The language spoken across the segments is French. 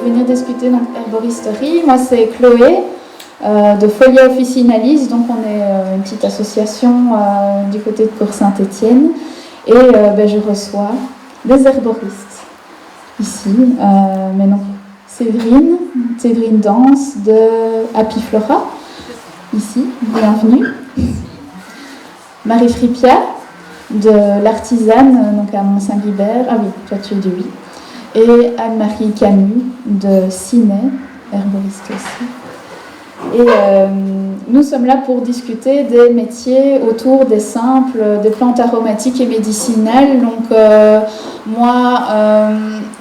venir discuter dans l'herboristerie. Moi, c'est Chloé de Folia Officinalis. Donc, on est une petite association du côté de Cours-Saint-Étienne. Et je reçois des herboristes ici. Mais non, Séverine Danse de Happy Flora, ici, bienvenue. Marie Fripia de l'Artisane, donc à Mont-Saint-Guibert. Ah oui, toi tu es de oui. Et Anne-Marie Camus de Ciné, herboriste aussi. Et nous sommes là pour discuter des métiers autour des simples, des plantes aromatiques et médicinales. Donc moi,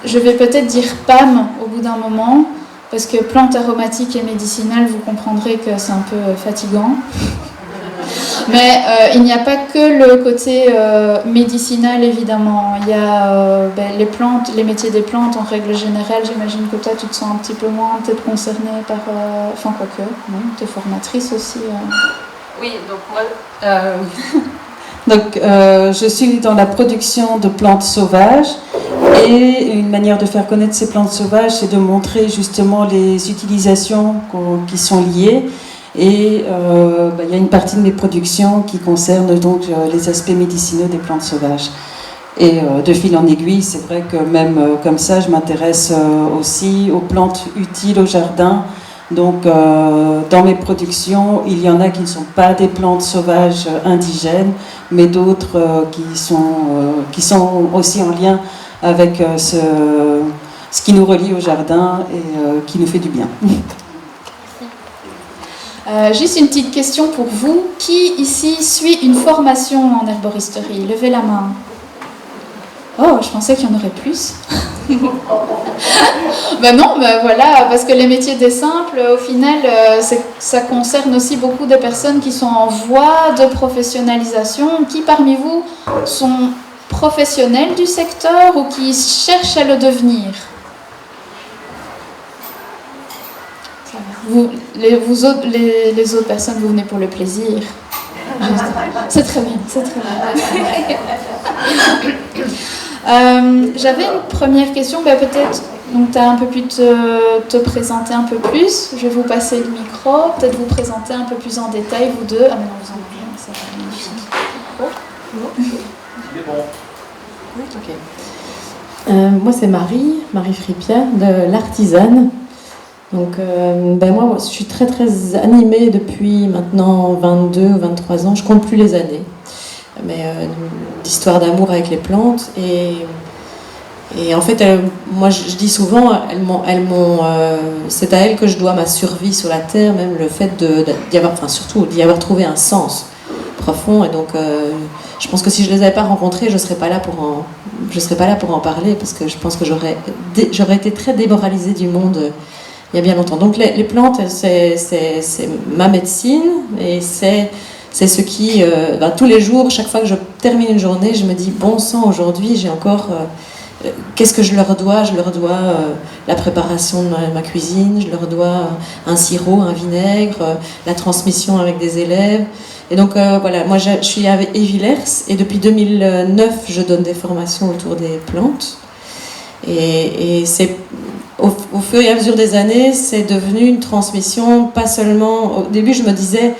je vais peut-être dire PAM au bout d'un moment, parce que plantes aromatiques et médicinales, vous comprendrez que c'est un peu fatigant. Mais il n'y a pas que le côté médicinal, évidemment. Il y a les plantes, les métiers des plantes en règle générale. J'imagine que toi, tu te sens un petit peu moins peut-être concernée par... Enfin, quoique, non, tu es formatrice aussi. Oui, donc moi... je suis dans la production de plantes sauvages et une manière de faire connaître ces plantes sauvages, c'est de montrer justement les utilisations qui sont liées. Et il y a une partie de mes productions qui concerne donc les aspects médicinaux des plantes sauvages. Et de fil en aiguille, c'est vrai que même comme ça, je m'intéresse aussi aux plantes utiles au jardin. Donc dans mes productions, il y en a qui ne sont pas des plantes sauvages indigènes, mais d'autres qui sont aussi en lien avec ce qui nous relie au jardin et qui nous fait du bien. Juste une petite question pour vous. Qui ici suit une formation en herboristerie? Levez la main. Oh, je pensais qu'il y en aurait plus. Non, voilà, parce que les métiers des simples, au final, ça concerne aussi beaucoup de personnes qui sont en voie de professionnalisation, qui parmi vous sont professionnels du secteur ou qui cherchent à le devenir. Les autres personnes, vous venez pour le plaisir. C'est très bien, c'est très bien. J'avais une première question, peut-être, donc tu as un peu pu te présenter un peu plus. Je vais vous passer le micro, peut-être vous présenter un peu plus en détail, vous deux. Ah mais non, vous en avez un, c'est magnifique. C'est bon. Oui, ok. Moi, c'est Marie Fripia de l'Artisane. Donc, moi, je suis très très animée depuis maintenant 22 ou 23 ans, je compte plus les années, mais d'histoire d'amour avec les plantes. Et en fait, moi je dis souvent, c'est à elles que je dois ma survie sur la terre, même le fait surtout d'y avoir trouvé un sens profond. Et donc, je pense que si je les avais pas rencontrées, je serais pas là pour en parler, parce que je pense que j'aurais été très démoralisée du monde. Il y a bien longtemps. Donc les plantes, c'est ma médecine et c'est ce qui, tous les jours, chaque fois que je termine une journée, je me dis bon sang, aujourd'hui j'ai encore, qu'est-ce que je leur dois? Je leur dois la préparation de ma cuisine, je leur dois un sirop, un vinaigre, la transmission avec des élèves. Et donc voilà, moi je suis à Évillers et depuis 2009 je donne des formations autour des plantes et c'est au fur et à mesure des années, c'est devenu une transmission, pas seulement... Au début, je me disais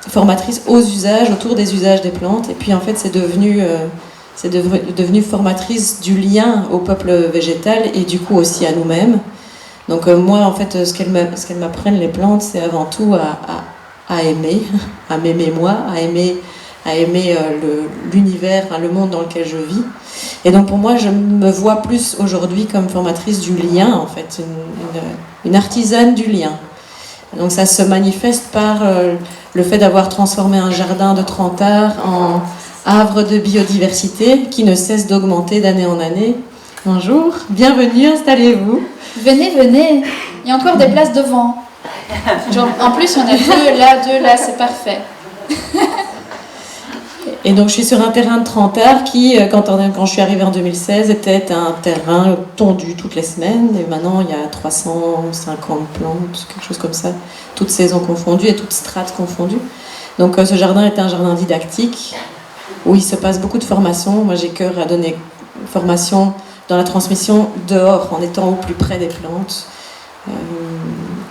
formatrice aux usages, autour des usages des plantes, et puis en fait, c'est devenu formatrice du lien au peuple végétal et du coup aussi à nous-mêmes. Donc moi, en fait, ce qu'elles m'apprennent, les plantes, c'est avant tout à aimer, à m'aimer moi, à aimer l'univers, le monde dans lequel je vis. Et donc pour moi, je me vois plus aujourd'hui comme formatrice du lien, en fait, une artisane du lien. Donc ça se manifeste par le fait d'avoir transformé un jardin de 30 arts en havre de biodiversité qui ne cesse d'augmenter d'année en année. Bonjour, bienvenue, installez-vous. Venez, il y a encore des places devant. En plus, on a deux là, c'est parfait. Et donc je suis sur un terrain de 30 arts qui, quand je suis arrivée en 2016, était un terrain tondu toutes les semaines. Et maintenant, il y a 350 plantes, quelque chose comme ça, toutes saisons confondues et toutes strates confondues. Donc ce jardin est un jardin didactique où il se passe beaucoup de formations. Moi, j'ai cœur à donner formation dans la transmission dehors, en étant au plus près des plantes.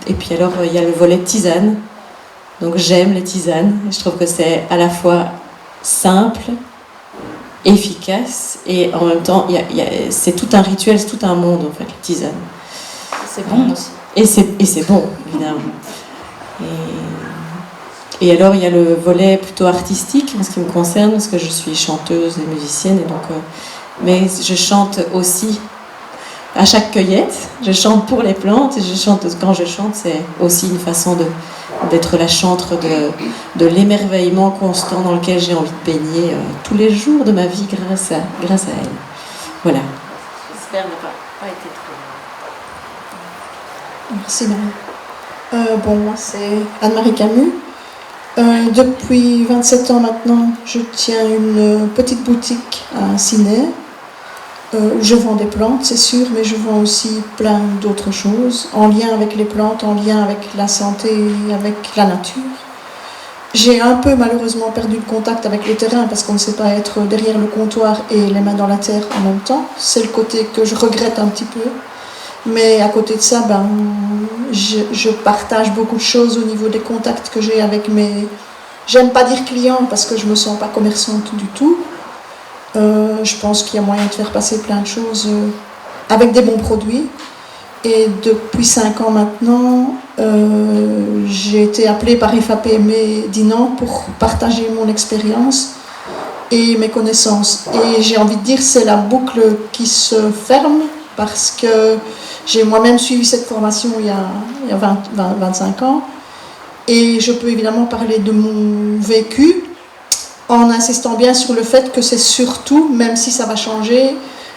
Et puis alors, il y a le volet tisane. Donc j'aime les tisanes. Je trouve que c'est à la fois simple, efficace, et en même temps, c'est tout un rituel, c'est tout un monde, en fait, les tisanes. C'est bon aussi. Et c'est bon, évidemment. Et alors, il y a le volet plutôt artistique, en ce qui me concerne, parce que je suis chanteuse et musicienne, et donc, mais je chante aussi à chaque cueillette. Je chante pour les plantes, et quand je chante, c'est aussi une façon d'être la chantre de l'émerveillement constant dans lequel j'ai envie de baigner tous les jours de ma vie grâce à elle. Voilà. J'espère ne pas été trop... Merci Marie. Bon, moi c'est Anne-Marie Camus. Depuis 27 ans maintenant, je tiens une petite boutique à Ciney, où je vends des plantes, c'est sûr, mais je vends aussi plein d'autres choses, en lien avec les plantes, en lien avec la santé, avec la nature. J'ai un peu malheureusement perdu le contact avec le terrain, parce qu'on ne sait pas être derrière le comptoir et les mains dans la terre en même temps. C'est le côté que je regrette un petit peu. Mais à côté de ça, je partage beaucoup de choses au niveau des contacts que j'ai avec mes... J'aime pas dire clients parce que je me sens pas commerçante du tout. Je pense qu'il y a moyen de faire passer plein de choses avec des bons produits. Et depuis 5 ans maintenant, j'ai été appelée par FAPME Dinan pour partager mon expérience et mes connaissances. Et j'ai envie de dire, c'est la boucle qui se ferme, parce que j'ai moi-même suivi cette formation il y a 25 ans, et je peux évidemment parler de mon vécu en insistant bien sur le fait que c'est surtout, même si ça va changer,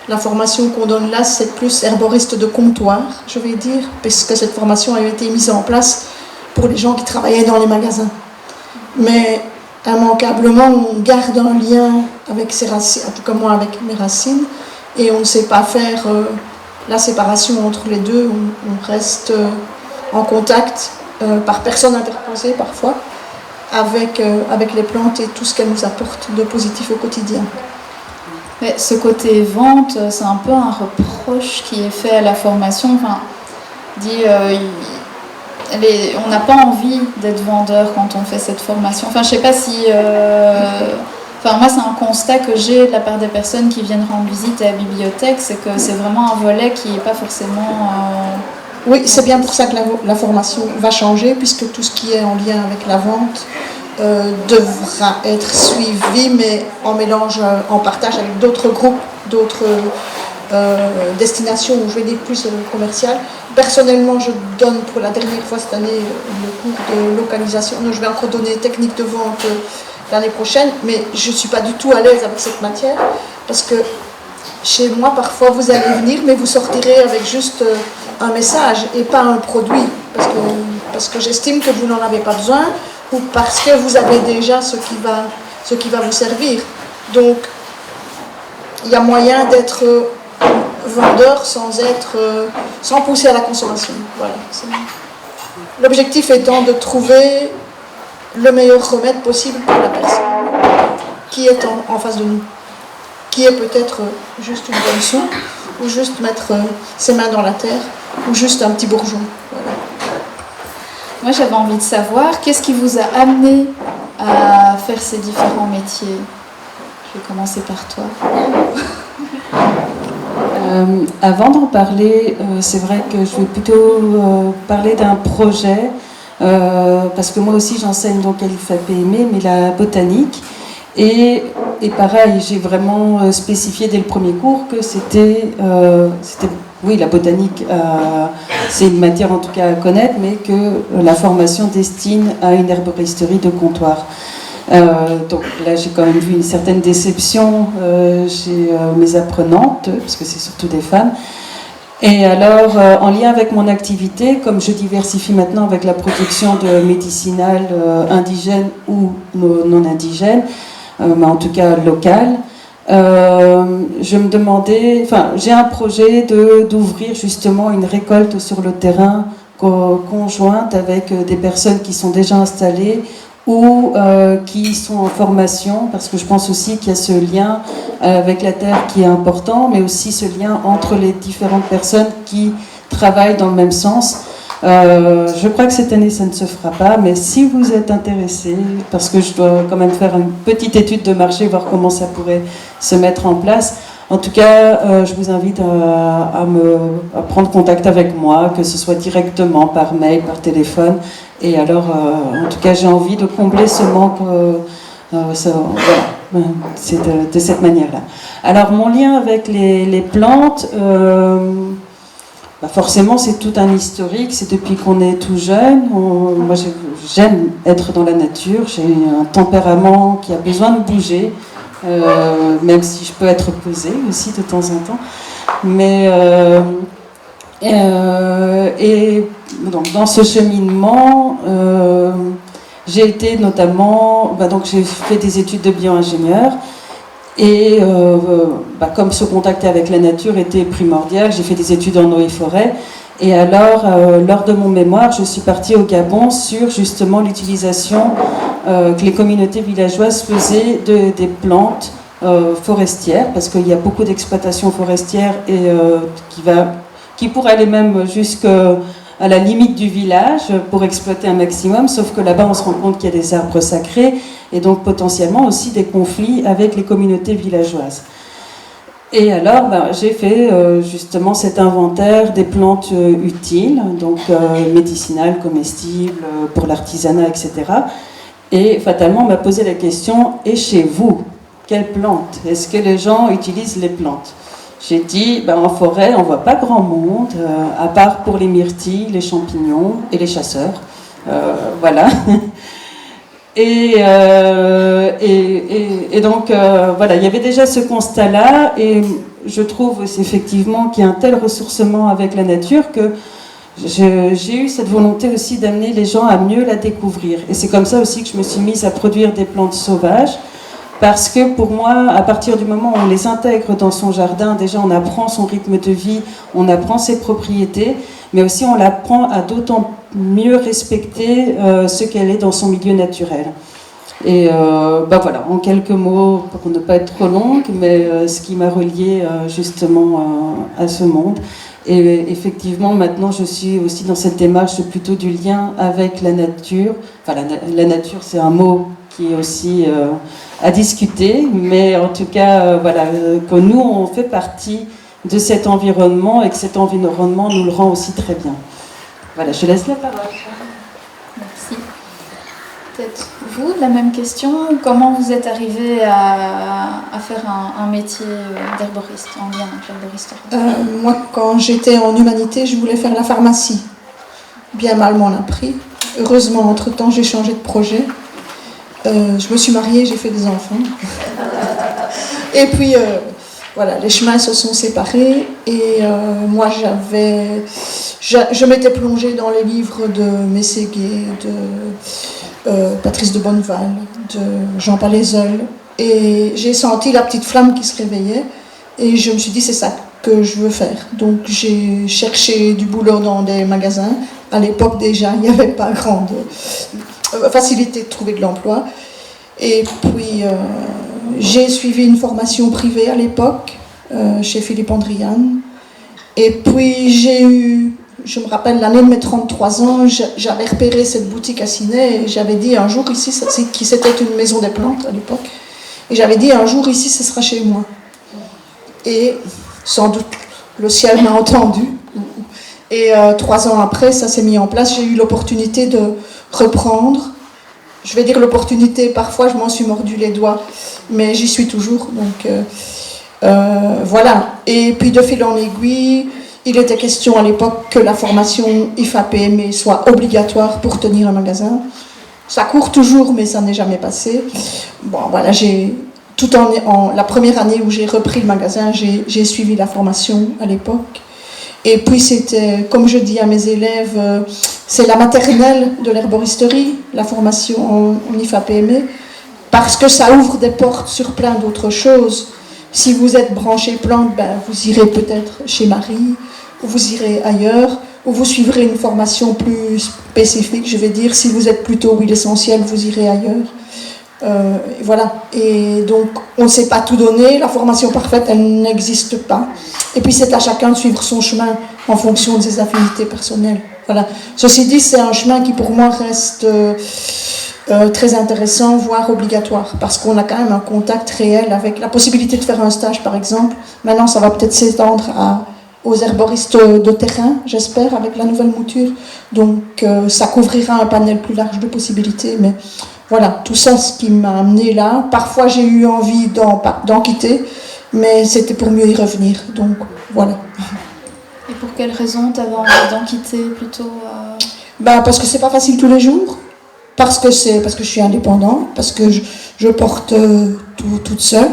la formation qu'on donne là, c'est plus herboriste de comptoir, je vais dire, parce que cette formation a été mise en place pour les gens qui travaillaient dans les magasins. Mais immanquablement, on garde un lien avec ses racines, en tout cas moi avec mes racines, et on ne sait pas faire la séparation entre les deux. On reste en contact par personne interposée parfois avec les plantes et tout ce qu'elles nous apportent de positif au quotidien. Mais ce côté vente, c'est un peu un reproche qui est fait à la formation. Enfin, on n'a pas envie d'être vendeur quand on fait cette formation. Enfin, je sais pas si... Enfin, moi, c'est un constat que j'ai de la part des personnes qui viennent rendre visite à la bibliothèque, c'est que c'est vraiment un volet qui n'est pas forcément... Oui, c'est bien pour ça que la formation va changer, puisque tout ce qui est en lien avec la vente devra être suivi, mais en mélange, en partage avec d'autres groupes, d'autres destinations, où je vais dire plus commerciales. Personnellement, je donne pour la dernière fois cette année le cours de localisation. Non, je vais encore donner technique de vente l'année prochaine, mais je ne suis pas du tout à l'aise avec cette matière, parce que chez moi, parfois, vous allez venir, mais vous sortirez avec juste un message et pas un produit, parce que j'estime que vous n'en avez pas besoin, ou parce que vous avez déjà ce qui va vous servir. Donc, il y a moyen d'être vendeur sans pousser à la consommation. Voilà. L'objectif étant de trouver le meilleur remède possible pour la personne qui est en face de nous, qui est peut-être juste une bonne soupe, ou juste mettre ses mains dans la terre, ou juste un petit bourgeon. Voilà. Moi, j'avais envie de savoir, qu'est-ce qui vous a amené à faire ces différents métiers? Je vais commencer par toi. Avant d'en parler, c'est vrai que je vais plutôt parler d'un projet, parce que moi aussi j'enseigne donc à l'IFAPME, mais la botanique. Et pareil, j'ai vraiment spécifié dès le premier cours que c'était oui, la botanique, c'est une matière en tout cas à connaître, mais que la formation destine à une herboristerie de comptoir. Donc là, j'ai quand même vu une certaine déception chez mes apprenantes, parce que c'est surtout des femmes. Et alors, en lien avec mon activité, comme je diversifie maintenant avec la production de médicinales indigènes ou non indigènes, mais en tout cas locales, je me demandais, enfin, j'ai un projet d'ouvrir justement une récolte sur le terrain conjointe avec des personnes qui sont déjà installées ou qui sont en formation, parce que je pense aussi qu'il y a ce lien avec la terre qui est important, mais aussi ce lien entre les différentes personnes qui travaillent dans le même sens. Je crois que cette année ça ne se fera pas, mais si vous êtes intéressé, parce que je dois quand même faire une petite étude de marché, voir comment ça pourrait se mettre en place. En tout cas, je vous invite à prendre contact avec moi, que ce soit directement par mail, par téléphone. Et alors, en tout cas, j'ai envie de combler ce manque. Voilà, c'est de cette manière-là. Alors, mon lien avec les plantes. Forcément, c'est tout un historique, c'est depuis qu'on est tout jeune. Moi, j'aime être dans la nature, j'ai un tempérament qui a besoin de bouger, même si je peux être posée aussi de temps en temps. Mais, et donc, dans ce cheminement, j'ai été notamment, donc j'ai fait des études de bio-ingénieur. Et comme ce contact avec la nature était primordial, j'ai fait des études en eau et forêt. Et alors, lors de mon mémoire, je suis partie au Gabon sur justement l'utilisation que les communautés villageoises faisaient des plantes forestières, parce qu'il y a beaucoup d'exploitations forestières et qui pourraient aller même jusqu'à la limite du village pour exploiter un maximum, sauf que là-bas on se rend compte qu'il y a des arbres sacrés et donc potentiellement aussi des conflits avec les communautés villageoises. Et alors j'ai fait justement cet inventaire des plantes utiles, donc médicinales, comestibles, pour l'artisanat, etc. Et fatalement on m'a posé la question, et chez vous, quelles plantes? Est-ce que les gens utilisent les plantes? J'ai dit, en forêt, on ne voit pas grand monde, à part pour les myrtilles, les champignons et les chasseurs. Voilà. Et donc, voilà, il y avait déjà ce constat-là, et je trouve effectivement qu'il y a un tel ressourcement avec la nature que j'ai eu cette volonté aussi d'amener les gens à mieux la découvrir. Et c'est comme ça aussi que je me suis mise à produire des plantes sauvages. Parce que pour moi, à partir du moment où on les intègre dans son jardin, déjà on apprend son rythme de vie, on apprend ses propriétés, mais aussi on l'apprend à d'autant mieux respecter ce qu'elle est dans son milieu naturel. Et voilà, en quelques mots, pour ne pas être trop longue, mais ce qui m'a reliée justement à ce monde. Et effectivement, maintenant, je suis aussi dans cette démarche plutôt du lien avec la nature. Enfin, la nature, c'est un mot qui est aussi à discuter, mais en tout cas, voilà, que nous, on fait partie de cet environnement et que cet environnement nous le rend aussi très bien. Voilà, je laisse la parole. Merci. Peut-être vous, la même question, comment vous êtes arrivé à faire un métier d'herboriste, en lien avec l'herboristerie? Moi, quand j'étais en humanité, je voulais faire la pharmacie. Bien mal m'en a pris. Heureusement, entre-temps, j'ai changé de projet. Je me suis mariée, j'ai fait des enfants. Et puis, voilà, les chemins se sont séparés. Et moi, je m'étais plongée dans les livres de Mességuet, de Patrice de Bonneval, de Jean Palaiseul. Et j'ai senti la petite flamme qui se réveillait. Et je me suis dit, c'est ça que je veux faire. Donc, j'ai cherché du boulot dans des magasins. À l'époque, déjà, il n'y avait pas grande facilité de trouver de l'emploi. Et puis, j'ai suivi une formation privée à l'époque, chez Philippe Andrian. Et puis, je me rappelle l'année de mes 33 ans, j'avais repéré cette boutique à Ciney et j'avais dit un jour ici, c'était une maison des plantes à l'époque, et j'avais dit un jour ici, ce sera chez moi. Et sans doute, le ciel m'a entendu. Et 3 ans après, ça s'est mis en place. J'ai eu l'opportunité de reprendre. Je vais dire l'opportunité, parfois je m'en suis mordu les doigts, mais j'y suis toujours. Donc voilà. Et puis de fil en aiguille, il était question à l'époque que la formation IFA-PME soit obligatoire pour tenir un magasin. Ça court toujours, mais ça n'est jamais passé. Bon, voilà, la première année où j'ai repris le magasin, j'ai suivi la formation à l'époque. Et puis c'était, comme je dis à mes élèves, c'est la maternelle de l'herboristerie, la formation en IFA-PME, parce que ça ouvre des portes sur plein d'autres choses. Si vous êtes branché plantes, vous irez peut-être chez Marie, ou vous irez ailleurs, où vous suivrez une formation plus spécifique, je vais dire. Si vous êtes plutôt huile essentielle, vous irez ailleurs. Voilà. Et donc, on ne sait pas tout donner. La formation parfaite, elle n'existe pas. Et puis, c'est à chacun de suivre son chemin en fonction de ses affinités personnelles. Voilà. Ceci dit, c'est un chemin qui, pour moi, reste très intéressant, voire obligatoire, parce qu'on a quand même un contact réel avec la possibilité de faire un stage, par exemple. Maintenant, ça va peut-être s'étendre aux herboristes de terrain, j'espère, avec la nouvelle mouture. Donc, ça couvrira un panel plus large de possibilités. Mais voilà, tout ça, ce qui m'a amené là. Parfois, j'ai eu envie d'en quitter, mais c'était pour mieux y revenir. Donc, voilà. Et pour quelles raisons tu avais envie d'en quitter plutôt Parce que c'est pas facile tous les jours. Parce que je suis indépendante, parce que je porte tout toute seule,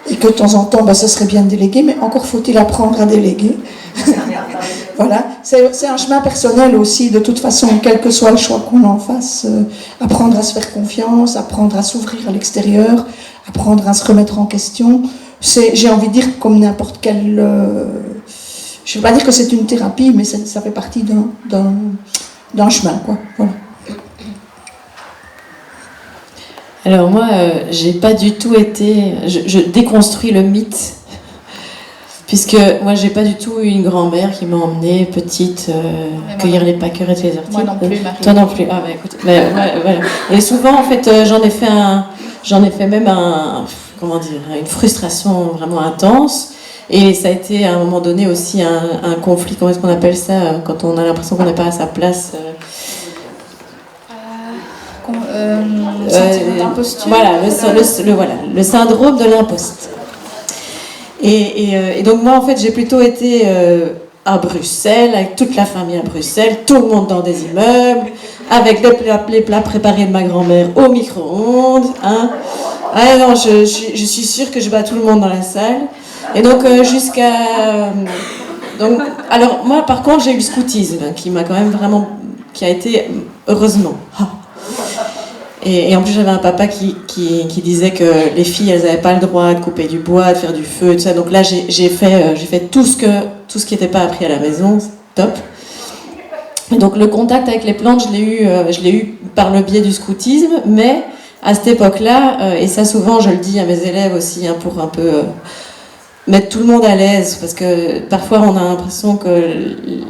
et que de temps en temps, ça serait bien de déléguer, mais encore faut-il apprendre à déléguer. Voilà, c'est un chemin personnel aussi, de toute façon, quel que soit le choix qu'on en fasse, apprendre à se faire confiance, apprendre à s'ouvrir à l'extérieur, apprendre à se remettre en question. J'ai envie de dire comme n'importe quel... je ne veux pas dire que c'est une thérapie, mais ça fait partie d'un chemin, quoi. Voilà. Alors moi, j'ai pas du tout été... Je déconstruis le mythe, puisque moi, j'ai pas du tout eu une grand-mère qui m'a emmenée petite cueillir les pâquerettes et les orties. Moi non plus, Marie. Toi non plus. Ah bah écoute, voilà. Et souvent, en fait, j'en ai fait même une frustration vraiment intense. Et ça a été à un moment donné aussi un conflit, comment est-ce qu'on appelle ça, quand on a l'impression qu'on n'est pas à sa place. Sentiment d'imposture. Voilà, le syndrome de l'imposte. Et donc moi en fait j'ai plutôt été à Bruxelles, avec toute la famille à Bruxelles, tout le monde dans des immeubles, avec les plats préparés de ma grand-mère au micro-ondes. Hein. Ah non, je suis sûre que je bats tout le monde dans la salle. Et donc alors moi par contre j'ai eu le scoutisme qui m'a quand même vraiment, qui a été heureusement. Et en plus, j'avais un papa qui disait que les filles, elles n'avaient pas le droit de couper du bois, de faire du feu, tout ça. Donc là, j'ai fait tout ce qui n'était pas appris à la maison, top. Et donc le contact avec les plantes, je l'ai eu par le biais du scoutisme, mais à cette époque-là, et ça souvent je le dis à mes élèves aussi, hein, pour un peu mettre tout le monde à l'aise, parce que parfois on a l'impression que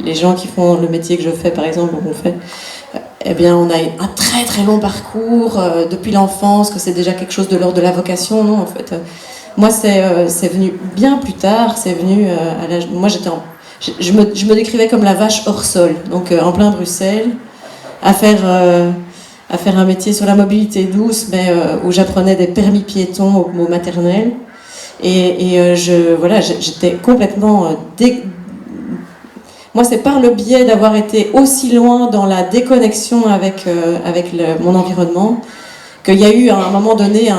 les gens qui font le métier que je fais, par exemple, on fait... Eh bien, on a un très très long parcours depuis l'enfance, que c'est déjà quelque chose de l'ordre de la vocation. Non, en fait, moi, c'est venu bien plus tard. C'est venu à l'âge. Moi, je me décrivais comme la vache hors sol, donc en plein Bruxelles, à faire un métier sur la mobilité douce, mais où j'apprenais des permis piétons au maternel. Et j'étais complètement Moi, c'est par le biais d'avoir été aussi loin dans la déconnexion avec mon environnement qu'il y a eu à un moment donné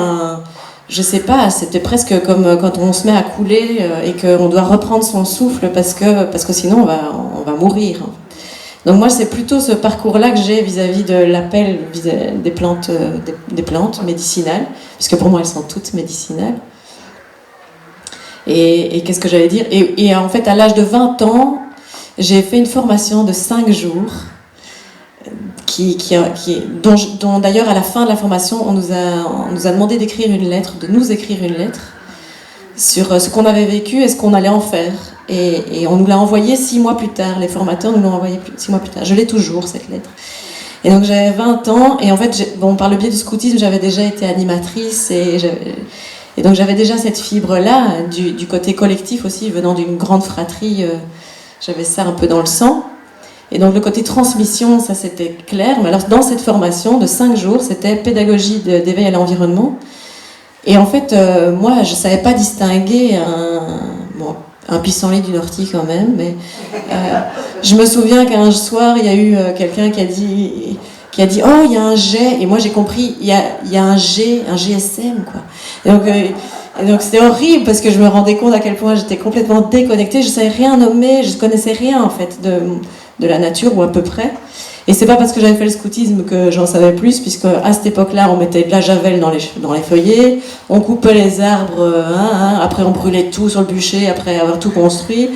je sais pas, c'était presque comme quand on se met à couler et qu'on doit reprendre son souffle parce que sinon on va mourir. Donc moi, c'est plutôt ce parcours-là que j'ai vis-à-vis de l'appel des plantes médicinales, puisque pour moi, elles sont toutes médicinales. Et qu'est-ce que j'allais dire ? Et en fait, à l'âge de 20 ans, j'ai fait une formation de 5 jours, dont d'ailleurs à la fin de la formation, on nous a demandé de nous écrire une lettre sur ce qu'on avait vécu et ce qu'on allait en faire. Et on nous l'a envoyé 6 mois plus tard, les formateurs nous l'ont envoyé 6 mois plus tard. Je l'ai toujours, cette lettre. Et donc j'avais 20 ans, et en fait, par le biais du scoutisme, j'avais déjà été animatrice, et donc j'avais déjà cette fibre-là, du côté collectif aussi, venant d'une grande fratrie. J'avais ça un peu dans le sang. Et donc le côté transmission, ça c'était clair. Mais alors dans cette formation de 5 jours, c'était pédagogie d'éveil à l'environnement. Et en fait, moi, je ne savais pas distinguer un pissenlit d'une ortie quand même. Mais je me souviens qu'un soir, il y a eu quelqu'un qui a dit « Oh, il y a un jet ». Et moi, j'ai compris, il y a un GSM, quoi. Et donc c'était horrible parce que je me rendais compte à quel point j'étais complètement déconnectée, je ne savais rien nommer, je ne connaissais rien en fait de la nature ou à peu près. Et c'est pas parce que j'avais fait le scoutisme que j'en savais plus, puisque à cette époque-là on mettait de la javel dans les feuillets, on coupait les arbres, après on brûlait tout sur le bûcher après avoir tout construit.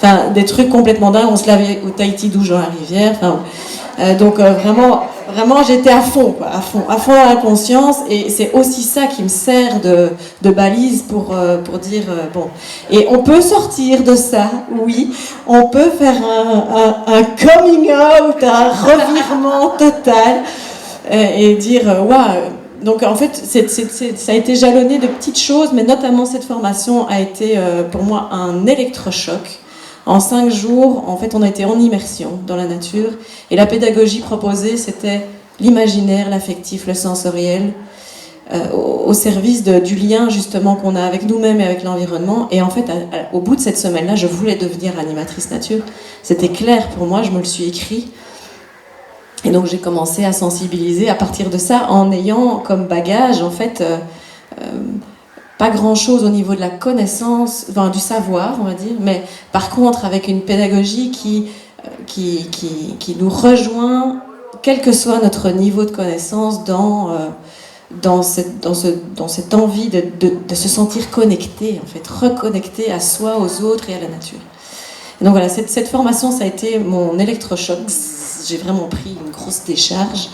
Enfin, des trucs complètement dingues. On se lavait au Tahiti douche dans la rivière. Enfin, donc vraiment, j'étais à fond, quoi, à fond dans la conscience. Et c'est aussi ça qui me sert de balise pour dire bon. Et on peut sortir de ça, oui. On peut faire un coming out, un revirement total et dire waouh. Donc en fait, ça a été jalonné de petites choses, mais notamment cette formation a été pour moi un électrochoc. En 5 jours, en fait, on a été en immersion dans la nature. Et la pédagogie proposée, c'était l'imaginaire, l'affectif, le sensoriel, au service du lien justement qu'on a avec nous-mêmes et avec l'environnement. Et en fait, au bout de cette semaine-là, je voulais devenir animatrice nature. C'était clair pour moi, je me le suis écrit. Et donc j'ai commencé à sensibiliser à partir de ça, en ayant comme bagage, en fait, pas grand-chose au niveau de la connaissance, enfin, du savoir, on va dire, mais par contre avec une pédagogie qui nous rejoint, quel que soit notre niveau de connaissance, dans cette envie de se sentir connecté, en fait, reconnecté à soi, aux autres et à la nature. Et donc voilà, cette formation, ça a été mon électrochoc. J'ai vraiment pris une grosse décharge.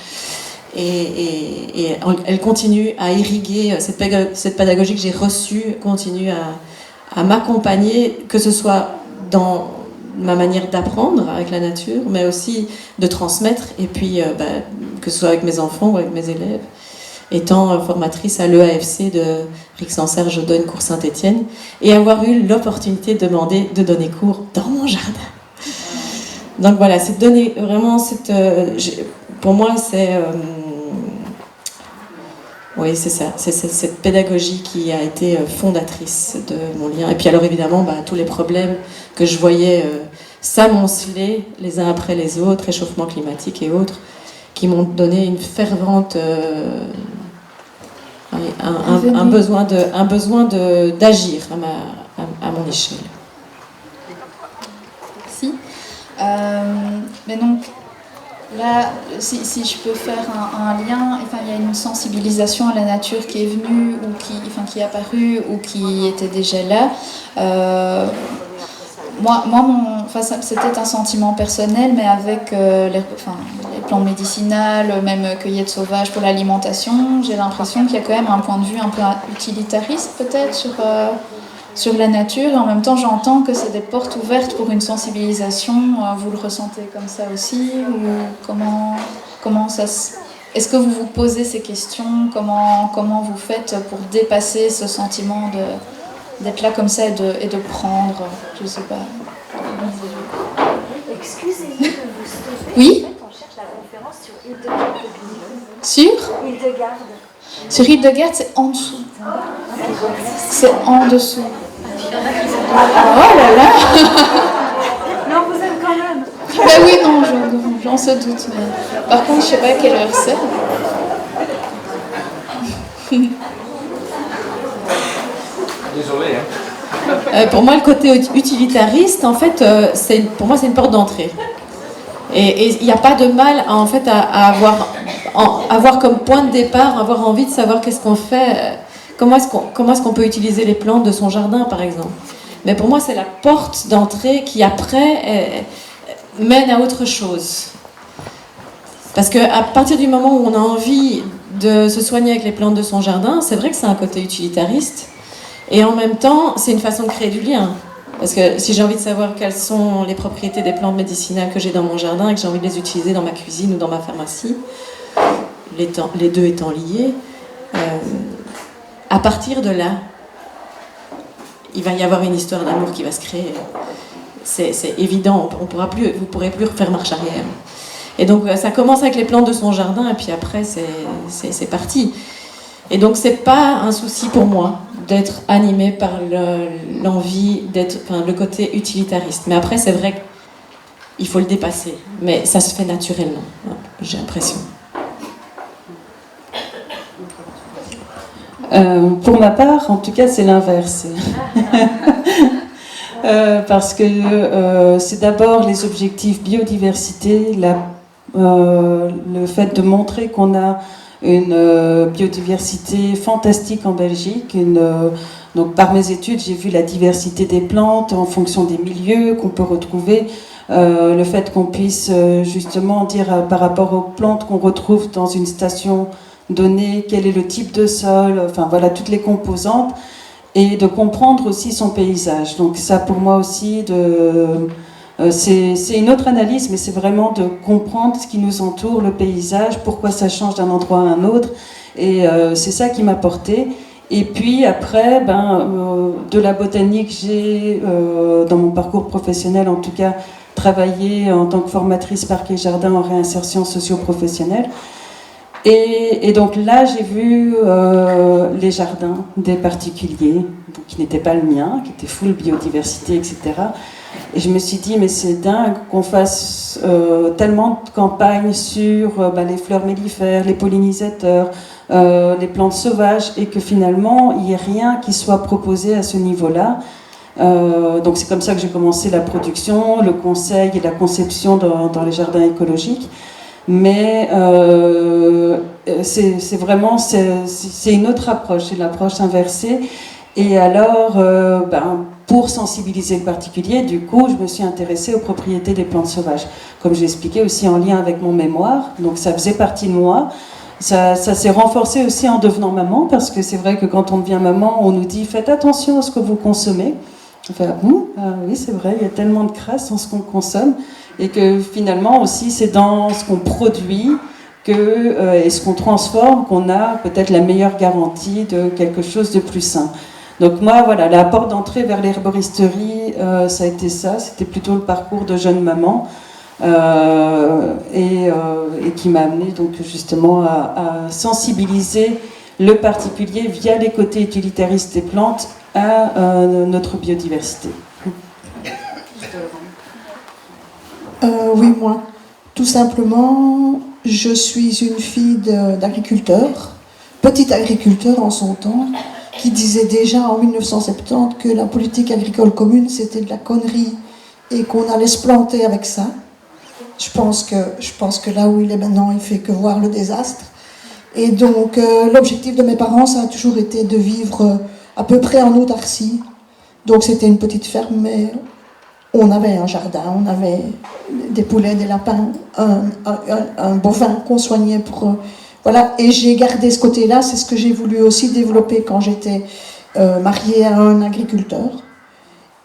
Et elle continue à irriguer, cette pédagogie que j'ai reçue continue à m'accompagner, que ce soit dans ma manière d'apprendre avec la nature, mais aussi de transmettre, et puis que ce soit avec mes enfants ou avec mes élèves. Étant formatrice à l'EAFC de Rixensert-Jodogne-Cours Saint-Étienne, et avoir eu l'opportunité de donner cours dans mon jardin. Donc voilà, c'est donner vraiment pour moi, oui, c'est ça. C'est cette pédagogie qui a été fondatrice de mon lien. Et puis alors évidemment, tous les problèmes que je voyais s'amonceler les uns après les autres, réchauffement climatique et autres, qui m'ont donné une fervente... un besoin d'agir à mon échelle. Merci. Mais donc, là, si je peux faire un lien, enfin, il y a une sensibilisation à la nature qui est venue, ou qui est apparue, ou qui était déjà là. Moi c'était un sentiment personnel, mais avec les plantes médicinales, même cueillette sauvage pour l'alimentation, j'ai l'impression qu'il y a quand même un point de vue un peu utilitariste peut-être sur la nature, et en même temps j'entends que c'est des portes ouvertes pour une sensibilisation. Vous le ressentez comme ça aussi, ou comment ça se... Est-ce que vous vous posez ces questions, comment vous faites pour dépasser ce sentiment d'être là comme ça et de prendre, je sais pas. Excusez-moi de vous stopper. Oui. En fait, on cherche la conférence sur Hildegarde. Sur Hildegarde. Sur Hildegarde, c'est en dessous. C'est en dessous. Oh là là. Non, vous aime quand même. Ben oui, non, j'en se doute. Mais... Par contre, je sais pas à quelle heure c'est. Désolé, hein. Pour moi, le côté utilitariste, en fait, pour moi, c'est une porte d'entrée. Et il n'y a pas de mal à avoir comme point de départ, avoir envie de savoir qu'est-ce qu'on fait, comment est-ce qu'on peut utiliser les plantes de son jardin, par exemple. Mais pour moi, c'est la porte d'entrée qui, après, mène à autre chose. Parce qu'à partir du moment où on a envie de se soigner avec les plantes de son jardin, c'est vrai que c'est un côté utilitariste. Et en même temps, c'est une façon de créer du lien. Parce que si j'ai envie de savoir quelles sont les propriétés des plantes médicinales que j'ai dans mon jardin et que j'ai envie de les utiliser dans ma cuisine ou dans ma pharmacie, les deux étant liés, à partir de là, il va y avoir une histoire d'amour qui va se créer. C'est évident, vous ne pourrez plus faire marche arrière. Et donc ça commence avec les plantes de son jardin et puis après c'est parti. Et donc c'est pas un souci pour moi d'être animée par l'envie le côté utilitariste. Mais après c'est vrai qu'il faut le dépasser. Mais ça se fait naturellement, j'ai l'impression. Pour ma part, en tout cas, c'est l'inverse. Parce que c'est d'abord les objectifs biodiversité, le fait de montrer qu'on a une biodiversité fantastique en Belgique, Donc par mes études, j'ai vu la diversité des plantes en fonction des milieux qu'on peut retrouver, le fait qu'on puisse justement dire par rapport aux plantes qu'on retrouve dans une station donnée, quel est le type de sol, enfin voilà, toutes les composantes, et de comprendre aussi son paysage. Donc ça pour moi aussi, c'est une autre analyse, mais c'est vraiment de comprendre ce qui nous entoure, le paysage, pourquoi ça change d'un endroit à un autre, et c'est ça qui m'a porté. Et puis après, de la botanique, j'ai, dans mon parcours professionnel en tout cas, travaillé en tant que formatrice parc et jardin en réinsertion socio-professionnelle. Et donc là, j'ai vu les jardins des particuliers, qui n'étaient pas le mien, qui étaient full biodiversité, etc. Et je me suis dit, mais c'est dingue qu'on fasse tellement de campagnes sur les fleurs mellifères, les pollinisateurs, les plantes sauvages, et que finalement, il n'y ait rien qui soit proposé à ce niveau-là. Donc c'est comme ça que j'ai commencé la production, le conseil et la conception dans les jardins écologiques. Mais c'est vraiment c'est une autre approche, c'est l'approche inversée. Et alors, pour sensibiliser le particulier, du coup, je me suis intéressée aux propriétés des plantes sauvages. Comme j'ai expliqué aussi en lien avec mon mémoire, donc ça faisait partie de moi. Ça s'est renforcé aussi en devenant maman, parce que c'est vrai que quand on devient maman, on nous dit « faites attention à ce que vous consommez ». On fait « oui, c'est vrai, il y a tellement de crasse dans ce qu'on consomme ». Et que finalement aussi, c'est dans ce qu'on produit et ce qu'on transforme qu'on a peut-être la meilleure garantie de quelque chose de plus sain. Donc moi, voilà, la porte d'entrée vers l'herboristerie, ça a été ça. C'était plutôt le parcours de jeune maman et qui m'a amené donc justement à sensibiliser le particulier via les côtés utilitaristes des plantes à notre biodiversité. Oui, moi. Tout simplement, je suis une fille d'agriculteur, petit agriculteur en son temps, qui disait déjà en 1970 que la politique agricole commune, c'était de la connerie et qu'on allait se planter avec ça. Je pense que là où il est maintenant, il fait que voir le désastre. Et donc, l'objectif de mes parents, ça a toujours été de vivre à peu près en autarcie. Donc, c'était une petite ferme, mais on avait un jardin, on avait des poulets, des lapins, un bovin qu'on soignait pour... voilà, et j'ai gardé ce côté-là, c'est ce que j'ai voulu aussi développer quand j'étais mariée à un agriculteur.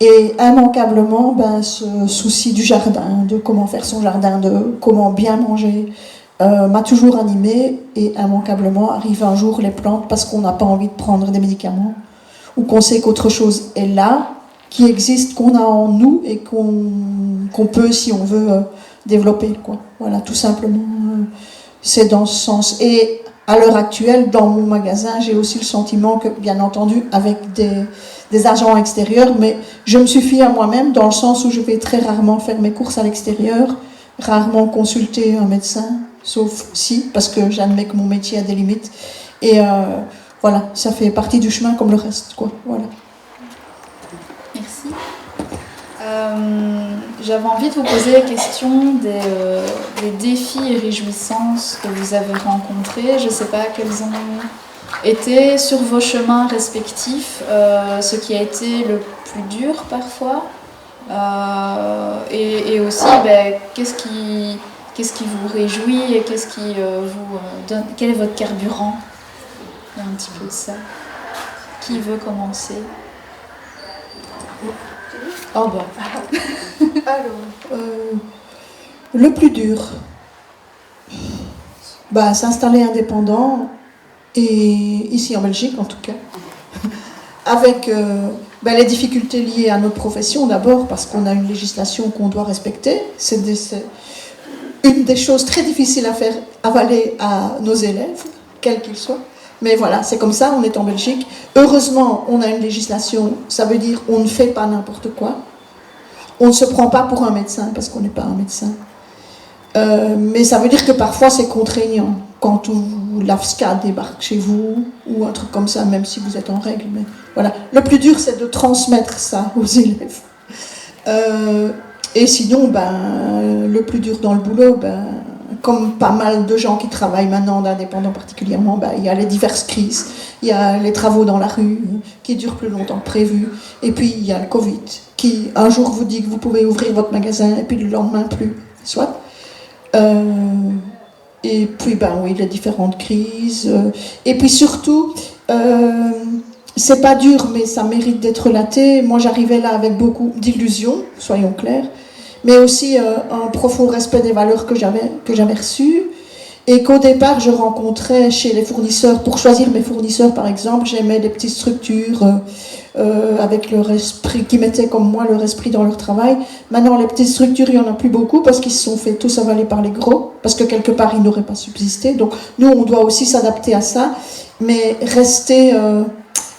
Et immanquablement, ce souci du jardin, de comment faire son jardin, de comment bien manger, m'a toujours animée. Et immanquablement, arrive un jour les plantes parce qu'on n'a pas envie de prendre des médicaments, ou qu'on sait qu'autre chose est là, qui existe, qu'on a en nous et qu'on peut, si on veut, développer, quoi. Voilà, tout simplement, c'est dans ce sens. Et à l'heure actuelle, dans mon magasin, j'ai aussi le sentiment que, bien entendu, avec des agents extérieurs, mais je me suffis à moi-même dans le sens où je vais très rarement faire mes courses à l'extérieur, rarement consulter un médecin, sauf si, parce que j'admets que mon métier a des limites. Et voilà, ça fait partie du chemin comme le reste, quoi. Voilà. Merci. J'avais envie de vous poser la question des défis et réjouissances que vous avez rencontrés. Je ne sais pas quels ont été sur vos chemins respectifs, ce qui a été le plus dur parfois, et aussi qu'est-ce qui vous réjouit et qu'est-ce qui vous donne, quel est votre carburant? Il y a un petit peu de ça. Qui veut commencer? Oh Alors, le plus dur, s'installer indépendant, et ici en Belgique en tout cas, avec les difficultés liées à notre profession d'abord, parce qu'on a une législation qu'on doit respecter. C'est une des choses très difficiles à faire avaler à nos élèves, quels qu'ils soient. Mais voilà, c'est comme ça, on est en Belgique. Heureusement, on a une législation, ça veut dire on ne fait pas n'importe quoi. On ne se prend pas pour un médecin, parce qu'on n'est pas un médecin. Mais ça veut dire que parfois c'est contraignant, quand l'AFSCA débarque chez vous, ou un truc comme ça, même si vous êtes en règle. Mais voilà. Le plus dur, c'est de transmettre ça aux élèves. Et sinon, le plus dur dans le boulot, comme pas mal de gens qui travaillent maintenant d'indépendants particulièrement, il y a les diverses crises, il y a les travaux dans la rue qui durent plus longtemps que prévu, et puis il y a le Covid qui un jour vous dit que vous pouvez ouvrir votre magasin et puis le lendemain plus, soit. Et puis oui, les différentes crises, et puis surtout, c'est pas dur mais ça mérite d'être relaté. Moi j'arrivais là avec beaucoup d'illusions, soyons clairs, mais aussi un profond respect des valeurs que j'avais reçues, et qu'au départ je rencontrais chez les fournisseurs. Pour choisir mes fournisseurs par exemple, j'aimais des petites structures avec leur esprit, qui mettaient comme moi leur esprit dans leur travail. Maintenant les petites structures, il n'y en a plus beaucoup parce qu'ils se sont fait tous avaler par les gros, parce que quelque part ils n'auraient pas subsisté. Donc nous on doit aussi s'adapter à ça, mais rester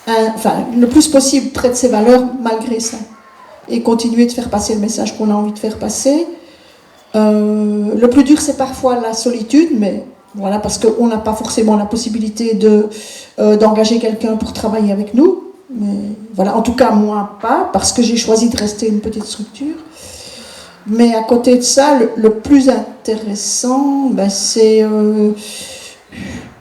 le plus possible près de ses valeurs malgré ça, et continuer de faire passer le message qu'on a envie de faire passer. Le plus dur c'est parfois la solitude, mais voilà, parce qu'on n'a pas forcément la possibilité d'engager quelqu'un pour travailler avec nous. Mais voilà, en tout cas moi pas, parce que j'ai choisi de rester une petite structure. Mais à côté de ça, le plus intéressant, c'est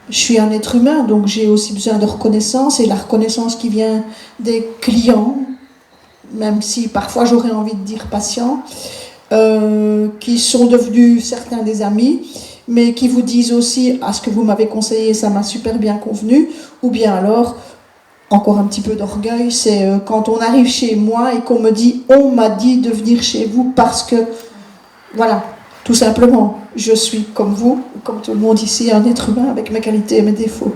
je suis un être humain, donc j'ai aussi besoin de reconnaissance, et la reconnaissance qui vient des clients, même si parfois j'aurais envie de dire patients, qui sont devenus certains des amis, mais qui vous disent aussi « Ah, ce que vous m'avez conseillé, ça m'a super bien convenu », ou bien alors, encore un petit peu d'orgueil, c'est quand on arrive chez moi et qu'on me dit « On m'a dit de venir chez vous parce que… » Voilà, tout simplement, je suis comme vous, comme tout le monde ici, un être humain avec mes qualités et mes défauts.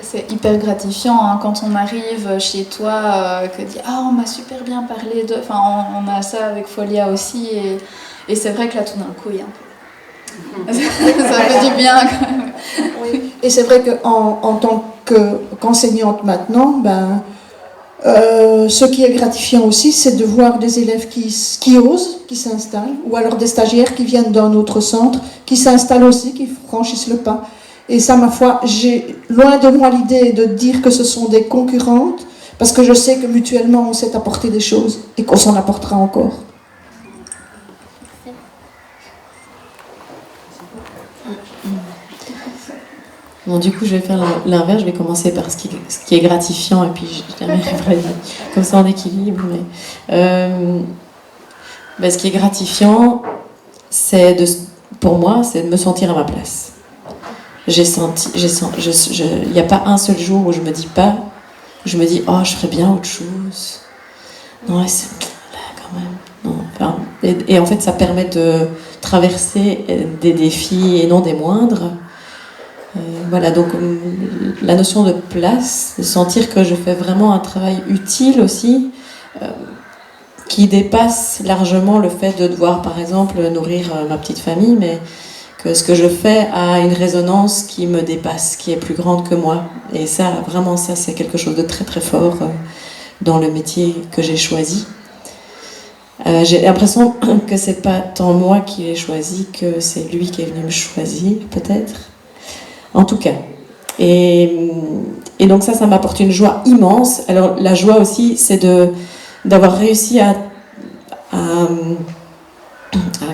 C'est hyper gratifiant quand on arrive chez toi, que dit « Ah, on m'a super bien parlé de… » Enfin, on a ça avec Folia aussi, et c'est vrai que là, tout d'un coup, il y a un peu… ça fait du bien quand même. Oui. Et c'est vrai qu'en tant qu'enseignante maintenant, ce qui est gratifiant aussi, c'est de voir des élèves qui osent, qui s'installent, ou alors des stagiaires qui viennent d'un autre centre, qui s'installent aussi, qui franchissent le pas. Et ça, ma foi, j'ai loin de moi l'idée de dire que ce sont des concurrentes, parce que je sais que mutuellement, on s'est apporté des choses et qu'on s'en apportera encore. Bon, du coup, je vais faire l'inverse. Je vais commencer par ce qui est gratifiant, et puis je arriverai comme ça en équilibre. Mais ce qui est gratifiant, pour moi, c'est de me sentir à ma place. Il n'y a pas un seul jour où je me dis oh, je ferais bien autre chose. Non, c'est là quand même. Non, enfin, et en fait, ça permet de traverser des défis et non des moindres. Voilà, donc la notion de place, de sentir que je fais vraiment un travail utile aussi, qui dépasse largement le fait de devoir, par exemple, nourrir ma petite famille, mais que ce que je fais a une résonance qui me dépasse, qui est plus grande que moi. Et ça, vraiment, ça, c'est quelque chose de très très fort dans le métier que j'ai choisi. J'ai l'impression que c'est pas tant moi qui l'ai choisi, que c'est lui qui est venu me choisir, peut-être. En tout cas. Et donc ça m'apporte une joie immense. Alors la joie aussi, c'est d'avoir réussi à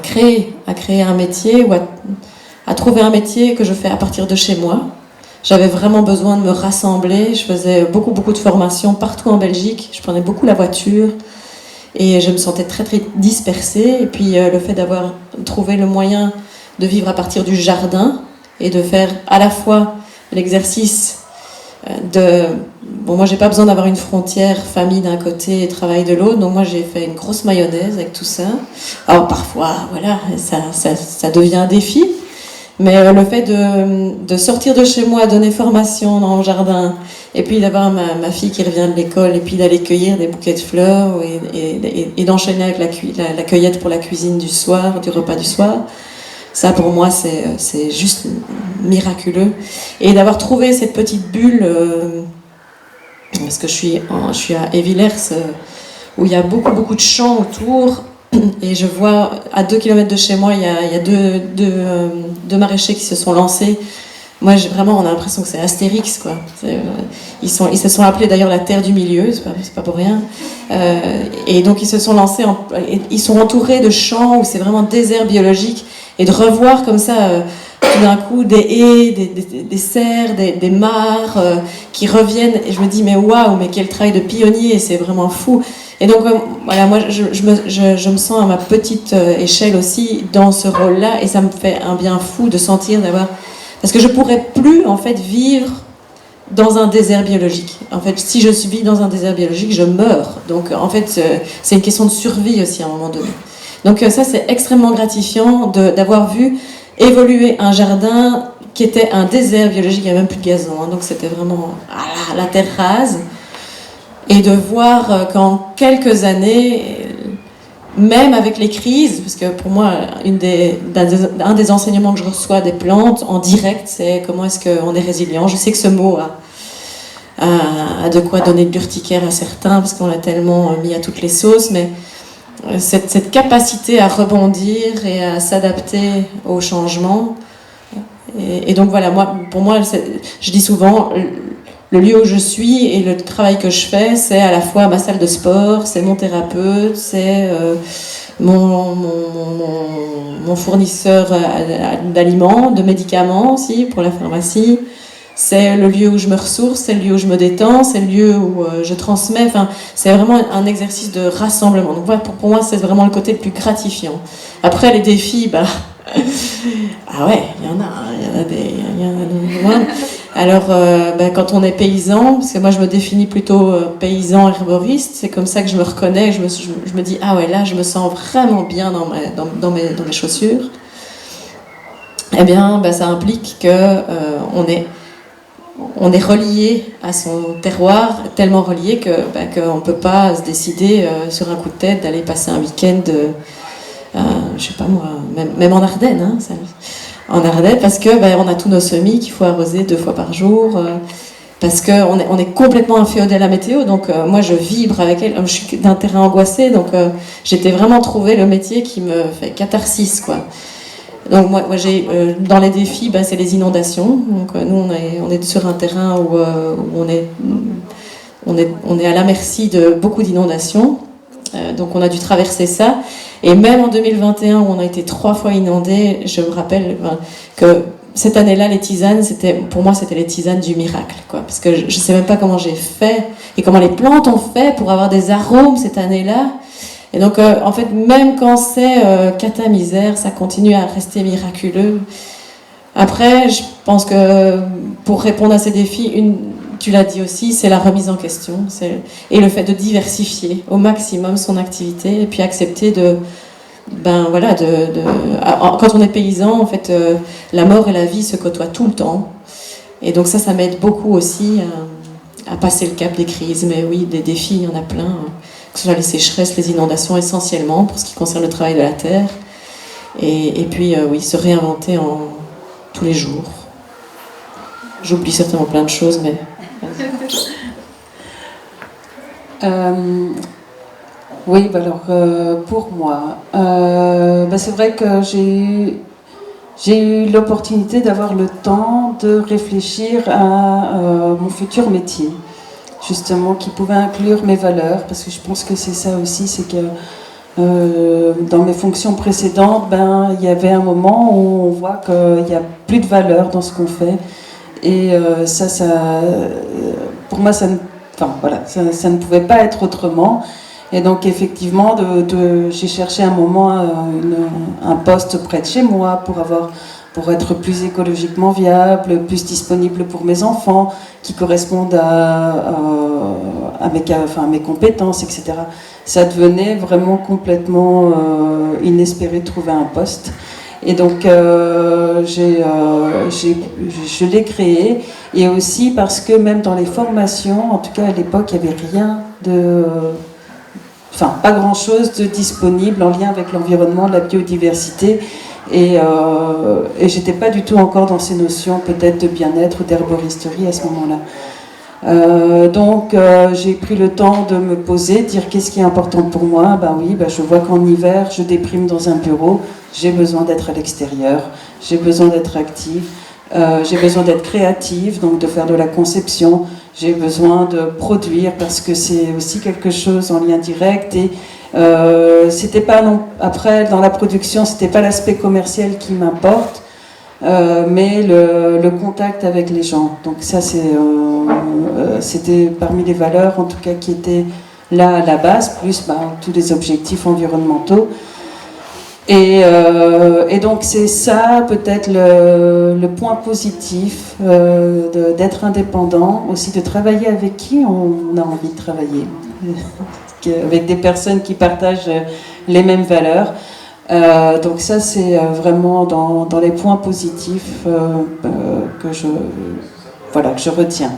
créer un métier, ou à trouver un métier que je fais à partir de chez moi. J'avais vraiment besoin de me rassembler. Je faisais beaucoup de formations partout en Belgique. Je prenais beaucoup la voiture et je me sentais très très dispersée. Et puis le fait d'avoir trouvé le moyen de vivre à partir du jardin et de faire à la fois l'exercice moi j'ai pas besoin d'avoir une frontière famille d'un côté et travail de l'autre, donc moi j'ai fait une grosse mayonnaise avec tout ça. Alors parfois voilà, ça devient un défi, mais le fait de sortir de chez moi, donner formation dans le jardin, et puis d'avoir ma fille qui revient de l'école, et puis d'aller cueillir des bouquets de fleurs et d'enchaîner avec la cueillette pour la cuisine du soir, du repas du soir, ça pour moi c'est juste miraculeux. Et d'avoir trouvé cette petite bulle, parce que je suis à Evillers, où il y a beaucoup de champs autour, et je vois à 2 km de chez moi, il y a deux maraîchers qui se sont lancés Moi, vraiment, on a l'impression que c'est Astérix, quoi. Ils se sont appelés d'ailleurs la Terre du Milieu, c'est pas pour rien. Et donc, ils se sont lancés, ils sont entourés de champs où c'est vraiment désert biologique. Et de revoir comme ça, tout d'un coup, des haies, des cerfs, des mares qui reviennent. Et je me dis, mais waouh, mais quel travail de pionnier, c'est vraiment fou. Et donc, voilà, moi, je me sens à ma petite échelle aussi dans ce rôle-là. Et ça me fait un bien fou de sentir d'avoir... Parce que je pourrais plus, en fait, vivre dans un désert biologique. En fait, si je vis dans un désert biologique, je meurs. Donc, en fait, c'est une question de survie aussi à un moment donné. Donc, ça, c'est extrêmement gratifiant d'avoir vu évoluer un jardin qui était un désert biologique. Il n'y avait même plus de gazon. Hein, donc, c'était vraiment la terre rase. Et de voir qu'en quelques années... Même avec les crises, parce que pour moi, un des enseignements que je reçois des plantes en direct, c'est comment est-ce qu'on est résilient. Je sais que ce mot a de quoi donner de l'urticaire à certains, parce qu'on l'a tellement mis à toutes les sauces, mais cette capacité à rebondir et à s'adapter au changement. Et donc voilà, pour moi, je dis souvent... Le lieu où je suis et le travail que je fais, c'est à la fois ma salle de sport, c'est mon thérapeute, c'est mon fournisseur d'aliments, de médicaments aussi pour la pharmacie. C'est le lieu où je me ressource, c'est le lieu où je me détends, c'est le lieu où je transmets. Enfin, c'est vraiment un exercice de rassemblement. Donc voilà, pour moi, c'est vraiment le côté le plus gratifiant. Après, les défis, ah ouais, il y en a des. Alors, quand on est paysan, parce que moi je me définis plutôt paysan herboriste, c'est comme ça que je me reconnais, je me dis, ah ouais, là je me sens vraiment bien dans mes chaussures. Eh bien, ça implique que on est relié à son terroir, tellement relié qu'on ne peut pas se décider sur un coup de tête d'aller passer un week-end, je sais pas moi, même en Ardennes, hein, ça, en Ardennes, parce que on a tous nos semis qu'il faut arroser 2 fois par jour, parce qu'on est complètement inféodé à la météo, donc moi je vibre avec elle, je suis d'un terrain angoissé, donc j'étais vraiment trouvé le métier qui me fait catharsis, quoi. Donc moi j'ai dans les défis, c'est les inondations, donc nous on est sur un terrain où on est à la merci de beaucoup d'inondations. Donc on a dû traverser ça, et même en 2021 où on a été 3 fois inondés, je me rappelle que cette année-là, les tisanes, pour moi c'était les tisanes du miracle, quoi, parce que je sais même pas comment j'ai fait et comment les plantes ont fait pour avoir des arômes cette année-là. Et donc en fait, même quand c'est cata misère, ça continue à rester miraculeux. Après, je pense que pour répondre à ces défis, tu l'as dit aussi, c'est la remise en question, et le fait de diversifier au maximum son activité, et puis accepter quand on est paysan, en fait, la mort et la vie se côtoient tout le temps, et donc ça m'aide beaucoup aussi à passer le cap des crises. Mais oui, des défis, il y en a plein, que ce soit les sécheresses, les inondations essentiellement, pour ce qui concerne le travail de la terre, et puis oui, se réinventer tous les jours. J'oublie certainement plein de choses, mais... Oui, alors pour moi, c'est vrai que j'ai eu l'opportunité d'avoir le temps de réfléchir à mon futur métier, justement, qui pouvait inclure mes valeurs, parce que je pense que c'est ça aussi, c'est que dans mes fonctions précédentes, il y avait un moment où on voit qu'il n'y a plus de valeur dans ce qu'on fait, et pour moi, ça ne pouvait pas être autrement. Et donc effectivement, j'ai cherché un moment un poste près de chez moi pour être plus écologiquement viable, plus disponible pour mes enfants, qui correspondent à mes compétences, etc. Ça devenait vraiment complètement inespéré de trouver un poste. Et donc je l'ai créé, et aussi parce que même dans les formations, en tout cas à l'époque, il n'y avait rien pas grand-chose de disponible en lien avec l'environnement, la biodiversité, et j'étais pas du tout encore dans ces notions peut-être de bien-être ou d'herboristerie à ce moment-là. Donc j'ai pris le temps de me poser, de dire qu'est-ce qui est important pour moi. Je vois qu'en hiver je déprime dans un bureau, j'ai besoin d'être à l'extérieur, j'ai besoin d'être active. J'ai besoin d'être créative, donc de faire de la conception. J'ai besoin de produire parce que c'est aussi quelque chose en lien direct. Et c'était pas non, après dans la production, c'était pas l'aspect commercial qui m'importe, mais le contact avec les gens. Donc ça, c'était parmi les valeurs, en tout cas, qui étaient là à la base, plus tous les objectifs environnementaux. Et donc c'est ça peut-être le point positif d'être indépendant, aussi de travailler avec qui on a envie de travailler, avec des personnes qui partagent les mêmes valeurs. Donc ça c'est vraiment dans les points positifs que je retiens.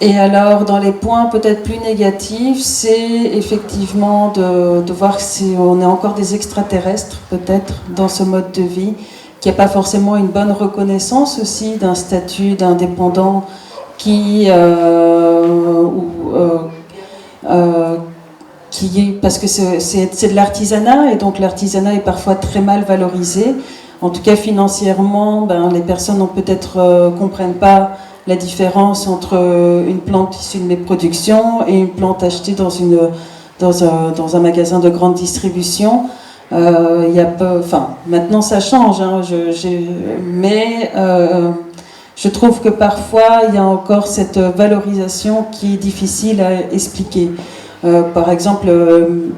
Et alors, dans les points peut-être plus négatifs, c'est effectivement de voir si on est encore des extraterrestres, peut-être, dans ce mode de vie, qu'il n'y a pas forcément une bonne reconnaissance aussi d'un statut d'indépendant parce que c'est de l'artisanat, et donc l'artisanat est parfois très mal valorisé. En tout cas, financièrement, les personnes peut-être comprennent pas la différence entre une plante issue de mes productions et une plante achetée dans un magasin de grande distribution. Maintenant ça change, hein, mais je trouve que parfois il y a encore cette valorisation qui est difficile à expliquer. Par exemple,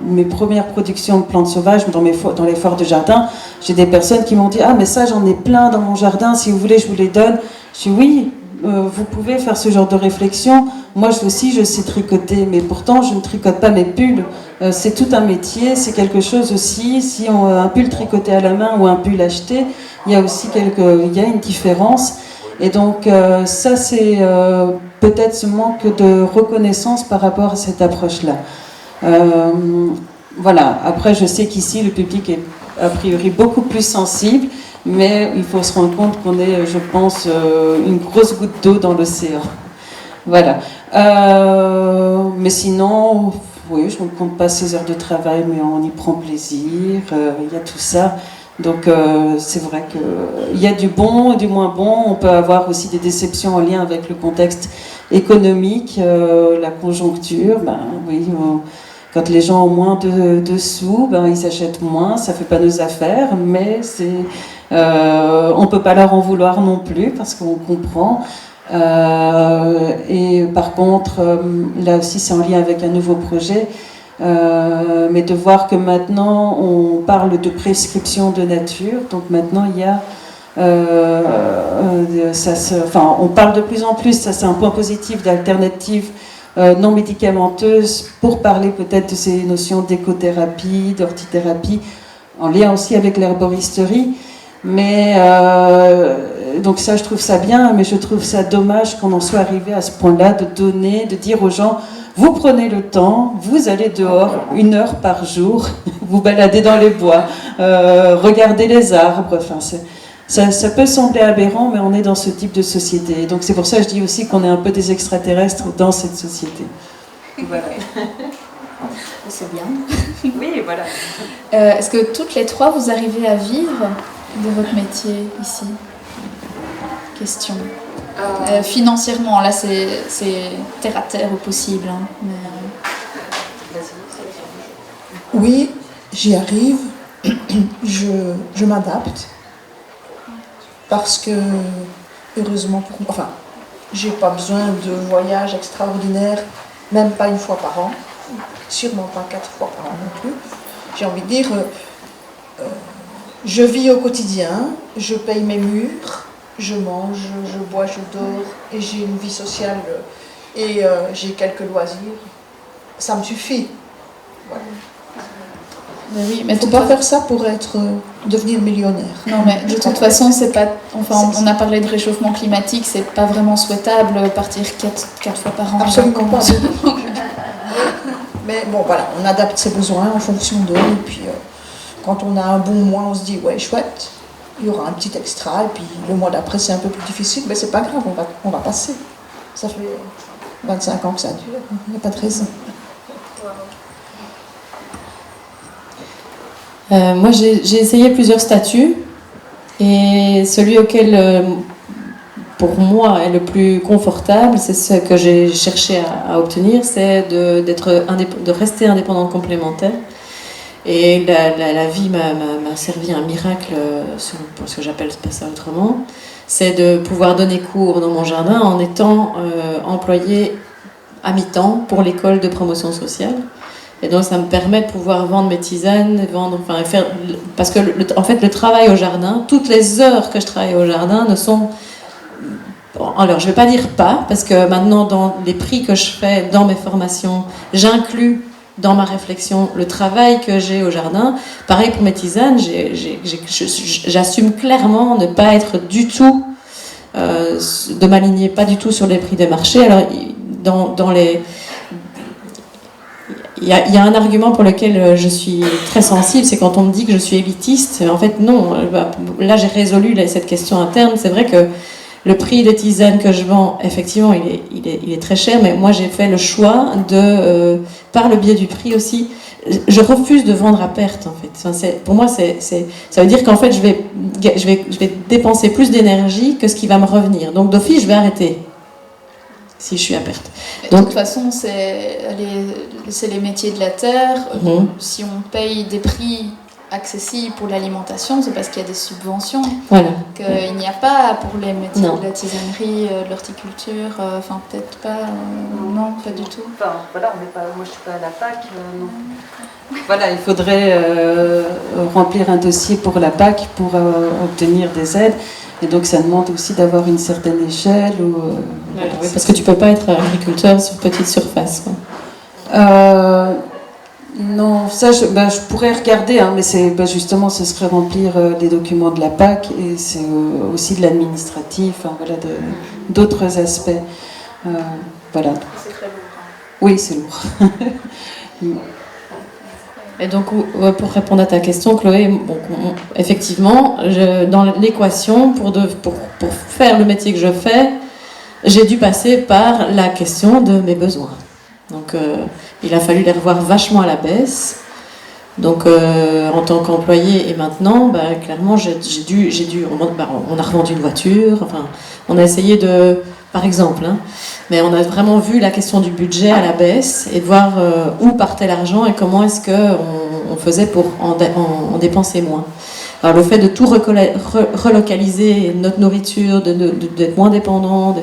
mes premières productions de plantes sauvages dans les foires de jardin, j'ai des personnes qui m'ont dit « Ah mais ça j'en ai plein dans mon jardin, si vous voulez je vous les donne ». Je dis « Oui, vous pouvez faire ce genre de réflexion. Moi aussi, je sais tricoter, mais pourtant, je ne tricote pas mes pulls. C'est tout un métier, c'est quelque chose aussi. Si on a un pull tricoté à la main ou un pull acheté, il y a aussi une différence. Et donc, ça, c'est peut-être ce manque de reconnaissance par rapport à cette approche-là. Voilà. Après, je sais qu'ici, le public est a priori beaucoup plus sensible. Mais il faut se rendre compte qu'on est, je pense, une grosse goutte d'eau dans l'océan. Voilà. Mais sinon, oui, je ne compte pas 6 heures de travail, mais on y prend plaisir. Il y a tout ça. Donc, c'est vrai qu'il y a du bon et du moins bon. On peut avoir aussi des déceptions en lien avec le contexte économique, la conjoncture. Oui, quand les gens ont moins de sous, ils achètent moins. Ça ne fait pas nos affaires, mais on ne peut pas leur en vouloir non plus parce qu'on comprend. Et par contre, là aussi c'est en lien avec un nouveau projet, mais de voir que maintenant on parle de prescription de nature, donc maintenant il y a on parle de plus en plus, ça c'est un point positif, d'alternatives non médicamenteuses pour parler peut-être de ces notions d'écothérapie, d'orthithérapie, en lien aussi avec l'herboristerie. Mais donc ça, je trouve ça bien, mais je trouve ça dommage qu'on en soit arrivé à ce point-là de dire aux gens, vous prenez le temps, vous allez dehors 1 heure par jour, vous baladez dans les bois, regardez les arbres. Enfin, ça peut sembler aberrant, mais on est dans ce type de société. Donc c'est pour ça que je dis aussi qu'on est un peu des extraterrestres dans cette société. Voilà. C'est bien. Oui, voilà. Est-ce que toutes les 3, vous arrivez à vivre de votre métier ici? Question. Financièrement, là c'est terre à terre au possible. Hein, mais... Oui, j'y arrive. Je m'adapte. Parce que, heureusement, j'ai pas besoin de voyages extraordinaires, même pas 1 fois par an, sûrement pas 4 fois par an non plus. J'ai envie de dire, je vis au quotidien, je paye mes murs, je mange, je bois, je dors, et j'ai une vie sociale, et j'ai quelques loisirs. Ça me suffit. Voilà. Mais oui, Mais il ne faut pas faire ça pour devenir millionnaire. Non, mais de toute façon, c'est pas. Enfin, on a parlé de réchauffement climatique, c'est pas vraiment souhaitable partir 4 fois par an. Absolument pas. Mais bon, voilà, on adapte ses besoins en fonction d'eux. Et puis, quand on a un bon mois, on se dit, ouais, chouette, il y aura un petit extra. Et puis, le mois d'après, c'est un peu plus difficile. Mais c'est pas grave, on va passer. Ça fait 25 ans que ça dure. Il n'y a pas de raison. Moi, j'ai essayé plusieurs statuts Et celui auquel, pour moi, est le plus confortable, c'est ce que j'ai cherché à obtenir, c'est de rester indépendante complémentaire. Et la vie m'a servi un miracle, pour ce que j'appelle pas ça autrement, c'est de pouvoir donner cours dans mon jardin en étant employée à mi-temps pour l'école de promotion sociale. Et donc ça me permet de pouvoir vendre mes tisanes, parce que en fait le travail au jardin, toutes les heures que je travaille au jardin ne sont... Alors je ne vais pas dire pas, parce que maintenant dans les prix que je fais dans mes formations, j'inclus dans ma réflexion le travail que j'ai au jardin. Pareil pour mes tisanes, j'assume clairement ne pas être du tout, de m'aligner pas du tout sur les prix des marchés. Alors il y a un argument pour lequel je suis très sensible, c'est quand on me dit que je suis élitiste. En fait, non. Là, j'ai résolu cette question interne. C'est vrai que le prix des tisanes que je vends, effectivement, il est très cher, mais moi, j'ai fait le choix par le biais du prix aussi, je refuse de vendre à perte, en fait. Enfin, pour moi, ça veut dire qu'en fait, je vais dépenser plus d'énergie que ce qui va me revenir. Donc, d'office, je vais arrêter si je suis à perte. Donc, de toute façon, c'est les métiers de la terre. Si on paye des prix accessibles pour l'alimentation, c'est parce qu'il y a des subventions. Voilà. Qu'il n'y a pas pour les métiers de la tisanerie, de l'horticulture, enfin peut-être pas, non, pas du tout. Enfin, voilà, moi je suis pas à la PAC, non. Voilà, il faudrait remplir un dossier pour la PAC pour obtenir des aides. Et donc ça demande aussi d'avoir une certaine échelle. Oui, parce que tu peux pas être agriculteur sur petite surface. Non, ça je pourrais regarder, hein, mais justement ce serait remplir les documents de la PAC et c'est aussi de l'administratif, voilà, d'autres aspects. Voilà. C'est très lourd. Hein. Oui, c'est lourd. Et donc, pour répondre à ta question, Chloé, effectivement, dans l'équation, pour faire le métier que je fais, j'ai dû passer par la question de mes besoins. Donc, il a fallu les revoir vachement à la baisse. Donc, en tant qu'employé et maintenant, clairement, on a revendu une voiture. Enfin, on a essayé par exemple, hein, mais on a vraiment vu la question du budget à la baisse et de voir où partait l'argent et comment est-ce qu'on faisait pour en dépenser moins. Alors, le fait de tout relocaliser, notre nourriture, d'être moins dépendant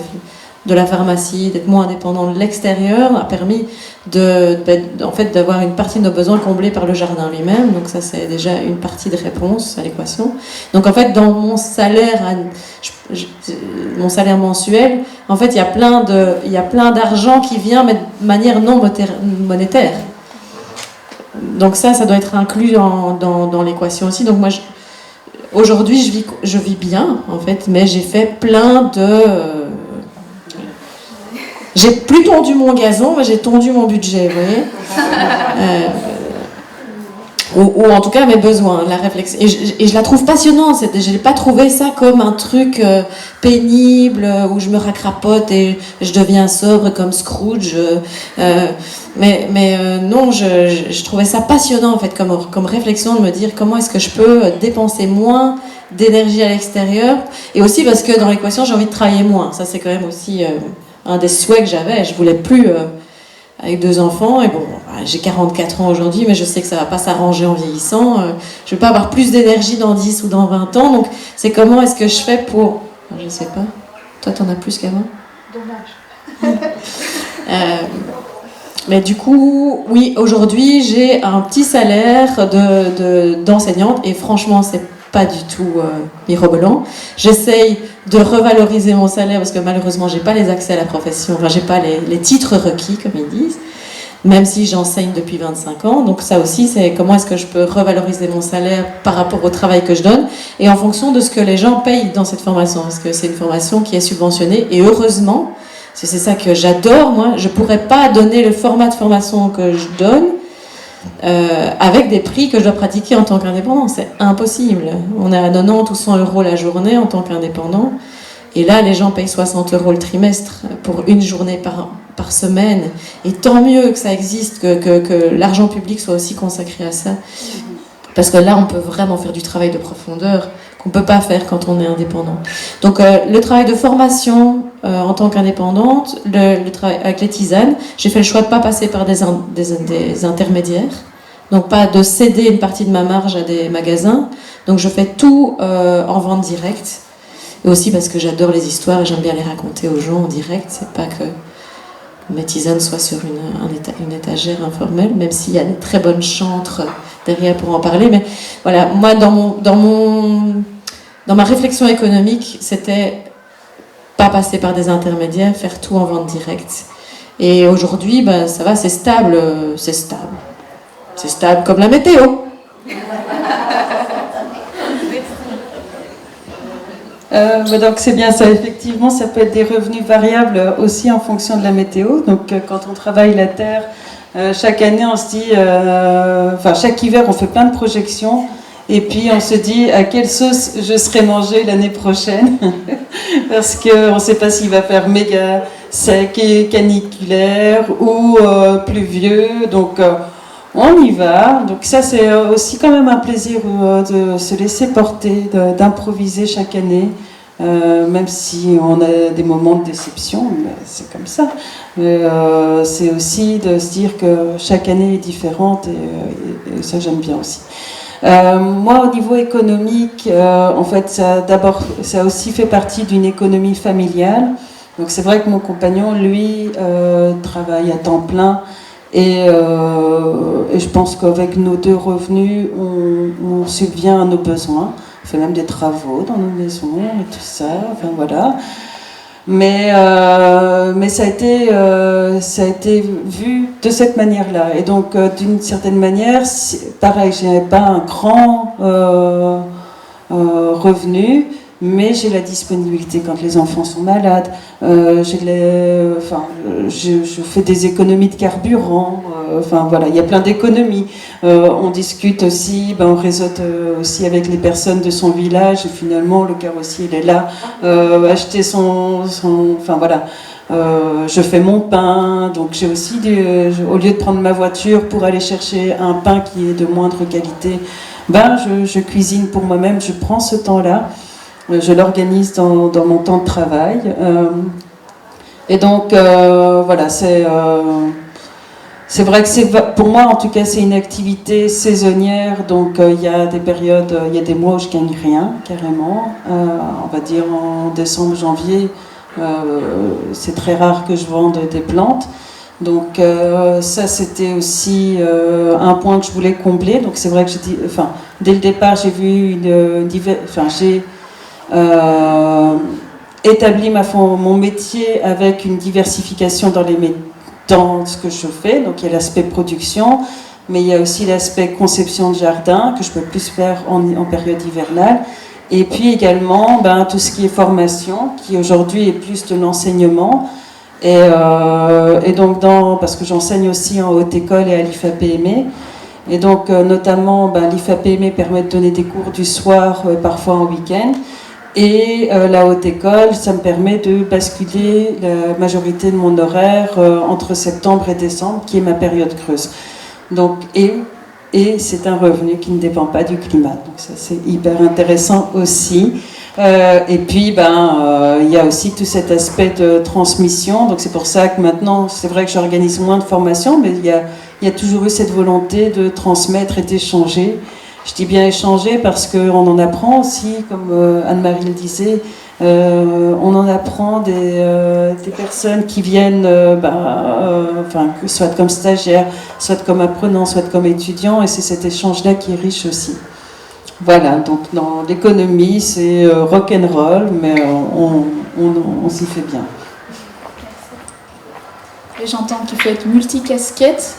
de la pharmacie, d'être moins indépendant de l'extérieur, a permis en fait, d'avoir une partie de nos besoins comblés par le jardin lui-même. Donc ça, c'est déjà une partie de réponse à l'équation. Donc en fait, dans mon salaire mensuel, en fait, il y a plein d'argent qui vient, mais de manière non monétaire. Donc ça doit être inclus dans l'équation aussi. Donc moi, aujourd'hui, je vis bien, en fait, mais j'ai fait plein de... J'ai plus tondu mon gazon, mais j'ai tondu mon budget, vous voyez. Ou en tout cas mes besoins, la réflexion. Et je la trouve passionnante. Je n'ai pas trouvé ça comme un truc pénible où je me racrapote et je deviens sobre comme Scrooge. Non, je trouvais ça passionnant en fait comme réflexion de me dire comment est-ce que je peux dépenser moins d'énergie à l'extérieur. Et aussi parce que dans l'équation j'ai envie de travailler moins. Ça c'est quand même aussi un des souhaits que j'avais. Je voulais plus avec 2 enfants, et bon, j'ai 44 ans aujourd'hui, mais je sais que ça va pas s'arranger en vieillissant. Je vais pas avoir plus d'énergie dans 10 ou dans 20 ans, donc c'est comment est-ce que je fais pour... Je sais pas. Toi, t'en as plus qu'avant ? Dommage. Mais du coup, oui, aujourd'hui, j'ai un petit salaire d'enseignante, et franchement, c'est pas du tout mirobolant. J'essaye de revaloriser mon salaire parce que malheureusement j'ai pas les accès à la profession, enfin j'ai pas les titres requis comme ils disent, même si j'enseigne depuis 25 ans. Donc ça aussi c'est comment est-ce que je peux revaloriser mon salaire par rapport au travail que je donne et en fonction de ce que les gens payent dans cette formation, parce que c'est une formation qui est subventionnée et heureusement, c'est ça que j'adore moi. Je pourrais pas donner le format de formation que je donne avec des prix que je dois pratiquer en tant qu'indépendant, c'est impossible. On est à 90 ou 100 euros la journée en tant qu'indépendant, et là les gens payent 60 euros le trimestre pour une journée par semaine, et tant mieux que ça existe, que l'argent public soit aussi consacré à ça, parce que là, on peut vraiment faire du travail de profondeur qu'on ne peut pas faire quand on est indépendant. Donc, le travail de formation en tant qu'indépendante, le travail avec les tisanes, j'ai fait le choix de ne pas passer par des intermédiaires, donc pas de céder une partie de ma marge à des magasins. Donc, je fais tout en vente directe, et aussi parce que j'adore les histoires et j'aime bien les raconter aux gens en direct. C'est pas que mes tisanes soient sur une étagère informelle, même s'il y a des très bonnes chantres derrière pour en parler. Mais voilà, moi, dans ma réflexion économique, c'était pas passer par des intermédiaires, faire tout en vente directe. Et aujourd'hui, ben, ça va, c'est stable. C'est stable comme la météo. Donc c'est bien ça, effectivement, ça peut être des revenus variables aussi en fonction de la météo. Donc quand on travaille la terre, chaque année on se dit, chaque hiver on fait plein de projections et puis on se dit à quelle sauce je serai mangé l'année prochaine parce qu'on ne sait pas s'il va faire méga sec et caniculaire ou pluvieux. Donc on y va. Donc ça c'est aussi quand même un plaisir de se laisser porter, d'improviser chaque année. Même si on a des moments de déception, c'est comme ça. Mais c'est aussi de se dire que chaque année est différente et ça j'aime bien aussi. Moi au niveau économique, en fait ça a aussi fait partie d'une économie familiale. Donc c'est vrai que mon compagnon lui travaille à temps plein et je pense qu'avec nos deux revenus on subvient à nos besoins. On fait même des travaux dans nos maisons et tout ça, enfin voilà. Mais ça a été vu de cette manière-là. Et donc, d'une certaine manière, pareil, je n'avais pas un grand revenu, mais j'ai la disponibilité quand les enfants sont malades. Je fais des économies de carburant. Voilà, il y a plein d'économies. On discute aussi, on réseaute aussi avec les personnes de son village. Et finalement, le carrossier, il est là. Acheter je fais mon pain. Donc j'ai aussi, au lieu de prendre ma voiture pour aller chercher un pain qui est de moindre qualité, je cuisine pour moi-même. Je prends ce temps-là. Je l'organise dans mon temps de travail. Et donc, voilà, c'est vrai que pour moi, en tout cas, c'est une activité saisonnière. Donc, il y a des périodes, il y a des mois où je gagne rien, carrément. On va dire en décembre, janvier, c'est très rare que je vende des plantes. Donc, ça, c'était aussi un point que je voulais combler. Donc, c'est vrai que dès le départ, j'ai vu j'ai établi mon métier avec une diversification dans ce que je fais. Donc il y a l'aspect production, mais il y a aussi l'aspect conception de jardin que je peux plus faire en période hivernale. Et puis également tout ce qui est formation, qui aujourd'hui est plus de l'enseignement. Et donc parce que j'enseigne aussi en haute école et à l'IFAPME. Et donc notamment l'IFAPME permet de donner des cours du soir, parfois en week-end. Et la haute école, ça me permet de basculer la majorité de mon horaire entre septembre et décembre, qui est ma période creuse. Donc, et c'est un revenu qui ne dépend pas du climat. Donc ça, c'est hyper intéressant aussi. Et puis, il y a aussi tout cet aspect de transmission. Donc c'est pour ça que maintenant, c'est vrai que j'organise moins de formations, mais il y a toujours eu cette volonté de transmettre et d'échanger. Je dis bien échanger parce qu'on en apprend aussi, comme Anne-Marie le disait, on en apprend des personnes qui viennent, soit comme stagiaires, soit comme apprenants, soit comme étudiants, et c'est cet échange-là qui est riche aussi. Voilà, donc dans l'économie, c'est rock'n'roll, mais on s'y fait bien. Et j'entends qu'il faut être multicasquette,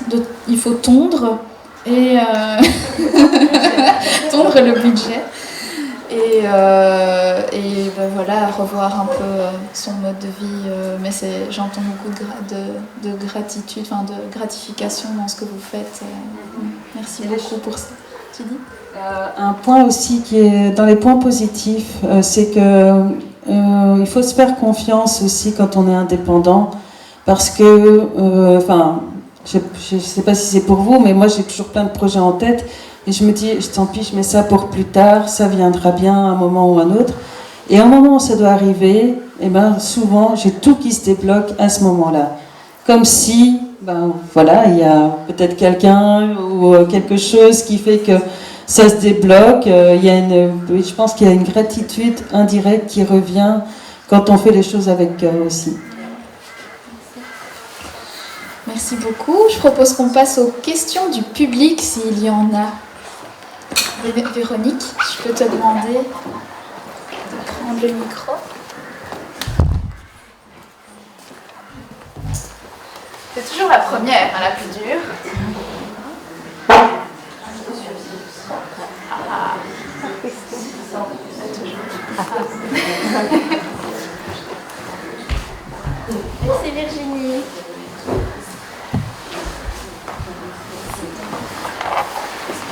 il faut tondre. Et tondre le budget et revoir un peu son mode de vie, mais j'entends beaucoup de gratitude, de gratification dans ce que vous faites. Merci beaucoup pour ça. Tu dis un point aussi qui est dans les points positifs, c'est que il faut se faire confiance aussi quand on est indépendant, parce que je ne sais pas si c'est pour vous, mais moi j'ai toujours plein de projets en tête. et je me dis, tant pis, je mets ça pour plus tard, ça viendra bien à un moment ou un autre. Et à un moment où ça doit arriver, et ben souvent j'ai tout qui se débloque à ce moment-là. Comme si, ben voilà, il y a peut-être quelqu'un ou quelque chose qui fait que ça se débloque. Je pense qu'il y a une gratitude indirecte qui revient quand on fait les choses avec cœur aussi. Merci beaucoup. Je propose qu'on passe aux questions du public, s'il y en a. Véronique, je peux te demander de prendre le micro. C'est toujours la première, hein, la plus dure. Merci Virginie.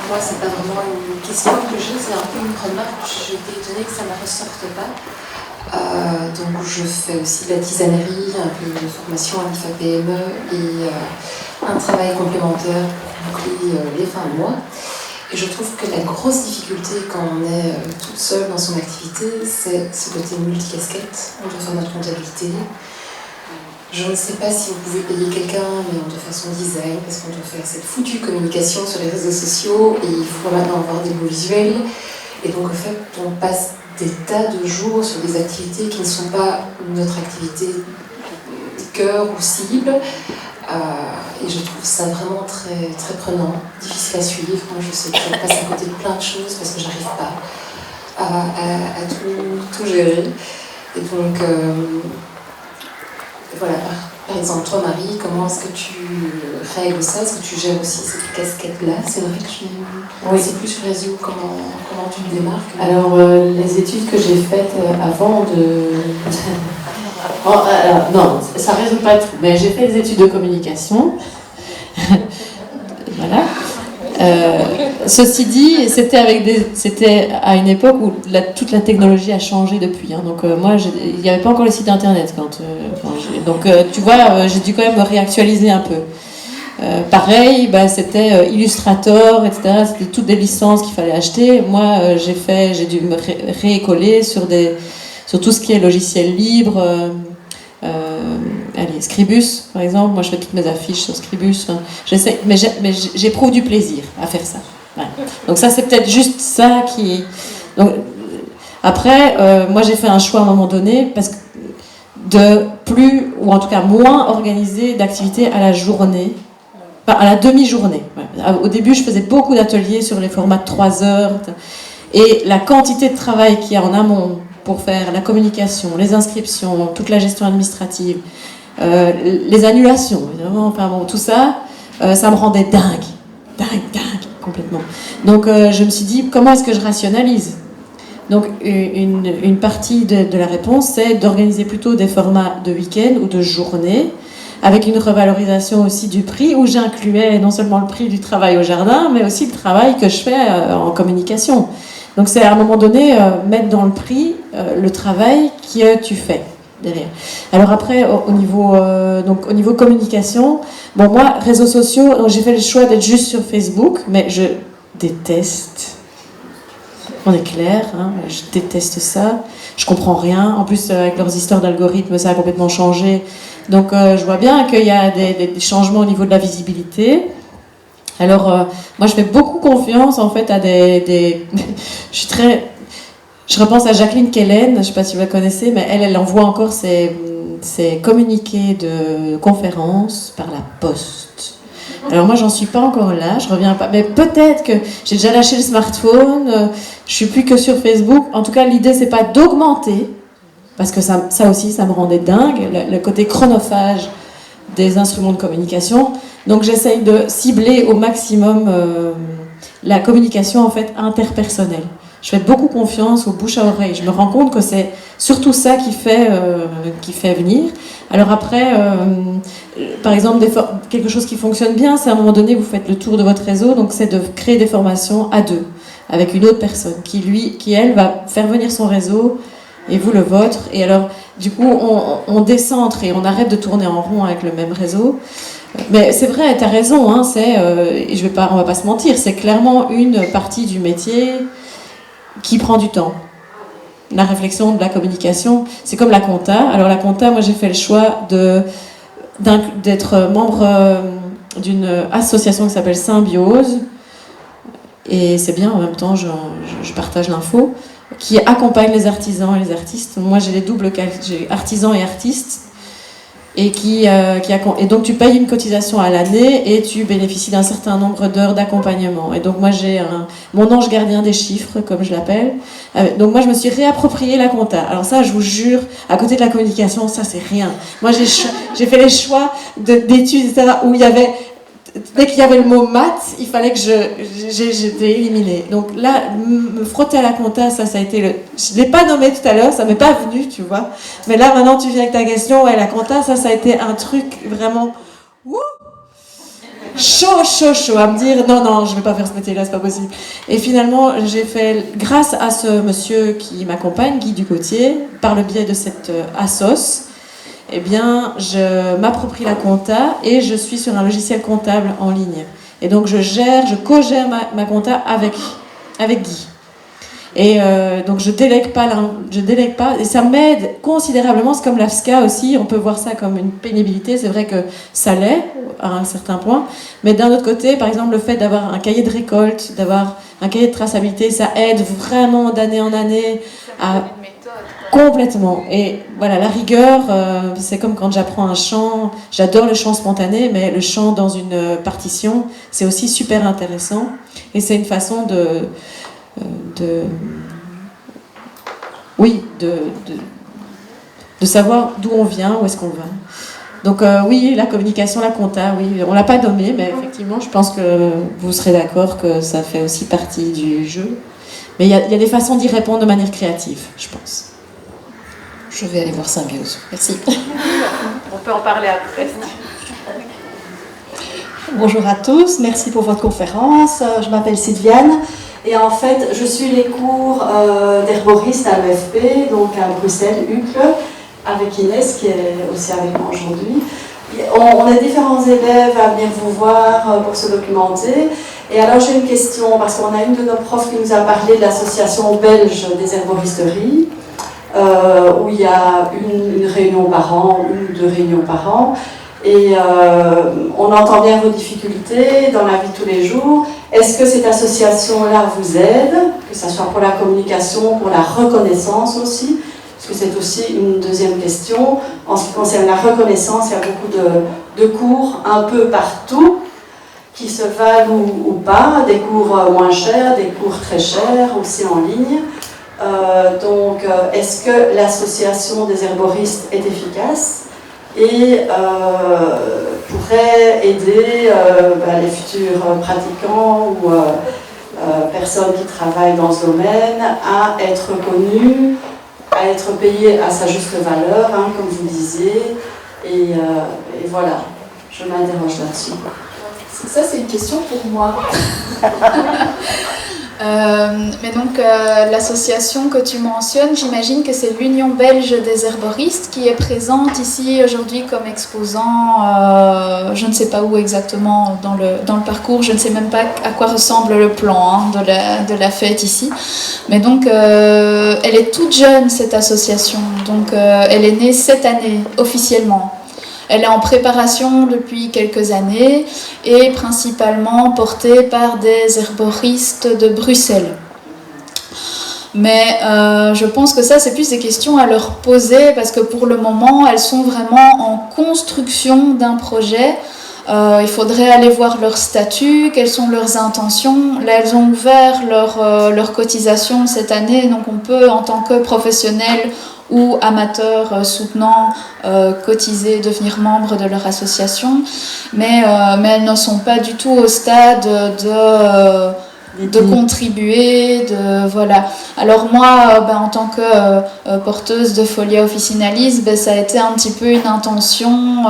Moi, c'est pas vraiment une question que j'ai, c'est un peu une remarque. J'étais étonnée que ça ne ressorte pas. Donc, je fais aussi de la tisanerie, un peu de formation à l'IFA-PME et un travail complémentaire pour boucler les fins de mois. Et je trouve que la grosse difficulté quand on est toute seule dans son activité, c'est ce côté multicasquette. On doit faire notre comptabilité. Je ne sais pas si vous pouvez payer quelqu'un, mais on doit faire son design, parce qu'on doit faire cette foutue communication sur les réseaux sociaux, et il faut maintenant avoir des beaux visuels. Et donc, en fait, on passe des tas de jours sur des activités qui ne sont pas notre activité cœur ou cible. Et je trouve ça vraiment très, très prenant, difficile à suivre. Moi, je sais que je passe à côté de plein de choses parce que j'arrive pas à tout gérer. Et donc, voilà, par exemple, toi, Marie, comment est-ce que tu règles ça? Est-ce que tu gères aussi cette casquette-là? C'est vrai que je sais plus sur réseau comment tu le démarques. Alors, les études que j'ai faites avant de... non, ça ne résout pas tout, mais j'ai fait des études de communication. Voilà. Ceci dit, c'était à une époque où toute la technologie a changé depuis. Hein. Donc moi, il n'y avait pas encore les sites internet. Donc tu vois, j'ai dû quand même me réactualiser un peu. Pareil, c'était Illustrator, etc. C'était toutes des licences qu'il fallait acheter. Moi, j'ai dû me réécoler sur tout ce qui est logiciel libre. Allez, Scribus, par exemple. Moi, je fais toutes mes affiches sur Scribus. Enfin, j'essaie, mais j'éprouve du plaisir à faire ça. Voilà. Donc ça, c'est peut-être juste ça qui... Donc, après, moi, j'ai fait un choix à un moment donné parce que de plus, ou en tout cas moins organiser d'activités à la journée, enfin, à la demi-journée. Ouais. Au début, je faisais beaucoup d'ateliers sur les formats de 3 heures. Et la quantité de travail qu'il y a en amont pour faire la communication, les inscriptions, toute la gestion administrative, les annulations, évidemment, enfin bon, tout ça, ça me rendait dingue, complètement. Donc je me suis dit, comment est-ce que je rationalise? Donc une partie de la réponse, c'est d'organiser plutôt des formats de week-end ou de journée, avec une revalorisation aussi du prix, où j'incluais non seulement le prix du travail au jardin, mais aussi le travail que je fais en communication. Donc c'est à un moment donné mettre dans le prix le travail que tu fais derrière. Alors après au niveau communication, bon moi réseaux sociaux, donc j'ai fait le choix d'être juste sur Facebook, mais je déteste. On est clair, hein, je déteste ça. Je comprends rien. En plus avec leurs histoires d'algorithmes, ça a complètement changé. Donc je vois bien qu'il y a des changements au niveau de la visibilité. Alors, moi, je fais beaucoup confiance, en fait, à je repense à Jacqueline Kellen, je ne sais pas si vous la connaissez, mais elle envoie encore ses communiqués de conférences par la poste. Alors moi, j'en suis pas encore là, je reviens pas, mais peut-être que j'ai déjà lâché le smartphone, je suis plus que sur Facebook. En tout cas, l'idée, c'est pas d'augmenter, parce que ça aussi, ça me rendait dingue, le côté chronophage des instruments de communication. Donc j'essaye de cibler au maximum la communication en fait interpersonnelle. Je fais beaucoup confiance au bouche à oreille. Je me rends compte que c'est surtout ça qui fait venir. Alors après, par exemple, quelque chose qui fonctionne bien, c'est à un moment donné, vous faites le tour de votre réseau, donc c'est de créer des formations à deux, avec une autre personne, qui elle, va faire venir son réseau, et vous le vôtre. Et alors, du coup, on décentre et on arrête de tourner en rond avec le même réseau. Mais c'est vrai, tu as raison, hein, et on va pas se mentir, c'est clairement une partie du métier qui prend du temps. La réflexion, de la communication, c'est comme la compta. Alors la compta, moi j'ai fait le choix d'être membre d'une association qui s'appelle Symbiose, et c'est bien, en même temps je partage l'info, qui accompagne les artisans et les artistes. Moi j'ai les doubles, j'ai artisan et artiste, et et donc tu payes une cotisation à l'année et tu bénéficies d'un certain nombre d'heures d'accompagnement. Et donc moi j'ai mon ange gardien des chiffres, comme je l'appelle. Donc moi je me suis réapproprié la compta. Alors ça, je vous jure, à côté de la communication, ça c'est rien. Moi j'ai fait les choix d'études, etc., où il y avait, dès qu'il y avait le mot maths, il fallait que j'étais éliminée. Donc là, me frotter à la compta, ça a été je ne l'ai pas nommé tout à l'heure, ça ne m'est pas venu, tu vois. Mais là, maintenant, tu viens avec ta question, ouais, la compta, ça a été un truc vraiment chaud, à me dire, non, je ne vais pas faire ce métier-là, c'est pas possible. Et finalement, j'ai fait, grâce à ce monsieur qui m'accompagne, Guy Ducotier, par le biais de cette assos, eh bien, je m'approprie la compta et je suis sur un logiciel comptable en ligne. Et donc, je co-gère ma compta avec Guy. Et donc, je délègue pas, et ça m'aide considérablement. C'est comme l'AFSCA aussi, on peut voir ça comme une pénibilité. C'est vrai que ça l'est, à un certain point. Mais d'un autre côté, par exemple, le fait d'avoir un cahier de récolte, d'avoir un cahier de traçabilité, ça aide vraiment d'année en année à... Complètement. Et voilà, la rigueur, c'est comme quand j'apprends un chant. J'adore le chant spontané, mais le chant dans une partition, c'est aussi super intéressant. Et c'est une façon de savoir d'où on vient, où est-ce qu'on va. Donc oui, la communication, la compta, oui, on l'a pas nommé, mais effectivement, je pense que vous serez d'accord que ça fait aussi partie du jeu. Mais il y a des façons d'y répondre de manière créative, je pense. Je vais aller voir Symbiose. Merci. On peut en parler après. Bonjour à tous, merci pour votre conférence. Je m'appelle Sylviane et en fait, je suis les cours d'herboriste à l'EFP, donc à Bruxelles, Uccle, avec Inès qui est aussi avec moi aujourd'hui. On est différents élèves à venir vous voir pour se documenter. Et alors j'ai une question, parce qu'on a une de nos profs qui nous a parlé de l'association belge des herboristeries, où il y a une réunion par an, une ou deux réunions par an. Et on entend bien vos difficultés dans la vie de tous les jours. Est-ce que cette association-là vous aide, que ce soit pour la communication, pour la reconnaissance aussi? Parce que c'est aussi une deuxième question. En ce qui concerne la reconnaissance, il y a beaucoup de cours un peu partout qui se valent ou pas, des cours moins chers, des cours très chers, aussi en ligne. Donc, est-ce que l'association des herboristes est efficace et pourrait aider les futurs pratiquants ou personnes qui travaillent dans ce domaine à être connus, à être payés à sa juste valeur, hein, comme vous disiez, et voilà, je m'interroge là-dessus. Ça, c'est une question pour moi. Mais donc, l'association que tu mentionnes, j'imagine que c'est l'Union belge des herboristes qui est présente ici aujourd'hui comme exposant, je ne sais pas où exactement dans le parcours, je ne sais même pas à quoi ressemble le plan de la fête ici. Mais donc, elle est toute jeune, cette association, donc elle est née cette année, officiellement. Elle est en préparation depuis quelques années et principalement portée par des herboristes de Bruxelles. Mais je pense que ça, c'est plus des questions à leur poser parce que pour le moment, elles sont vraiment en construction d'un projet. Il faudrait aller voir leur statut, quelles sont leurs intentions. Là, elles ont ouvert leur cotisation cette année, donc on peut, en tant que professionnel ou amateurs soutenant cotiser, devenir membre de leur association, mais elles ne sont pas du tout au stade de contribuer, voilà. Alors moi, en tant que porteuse de Folia Officinalis, ça a été un petit peu une intention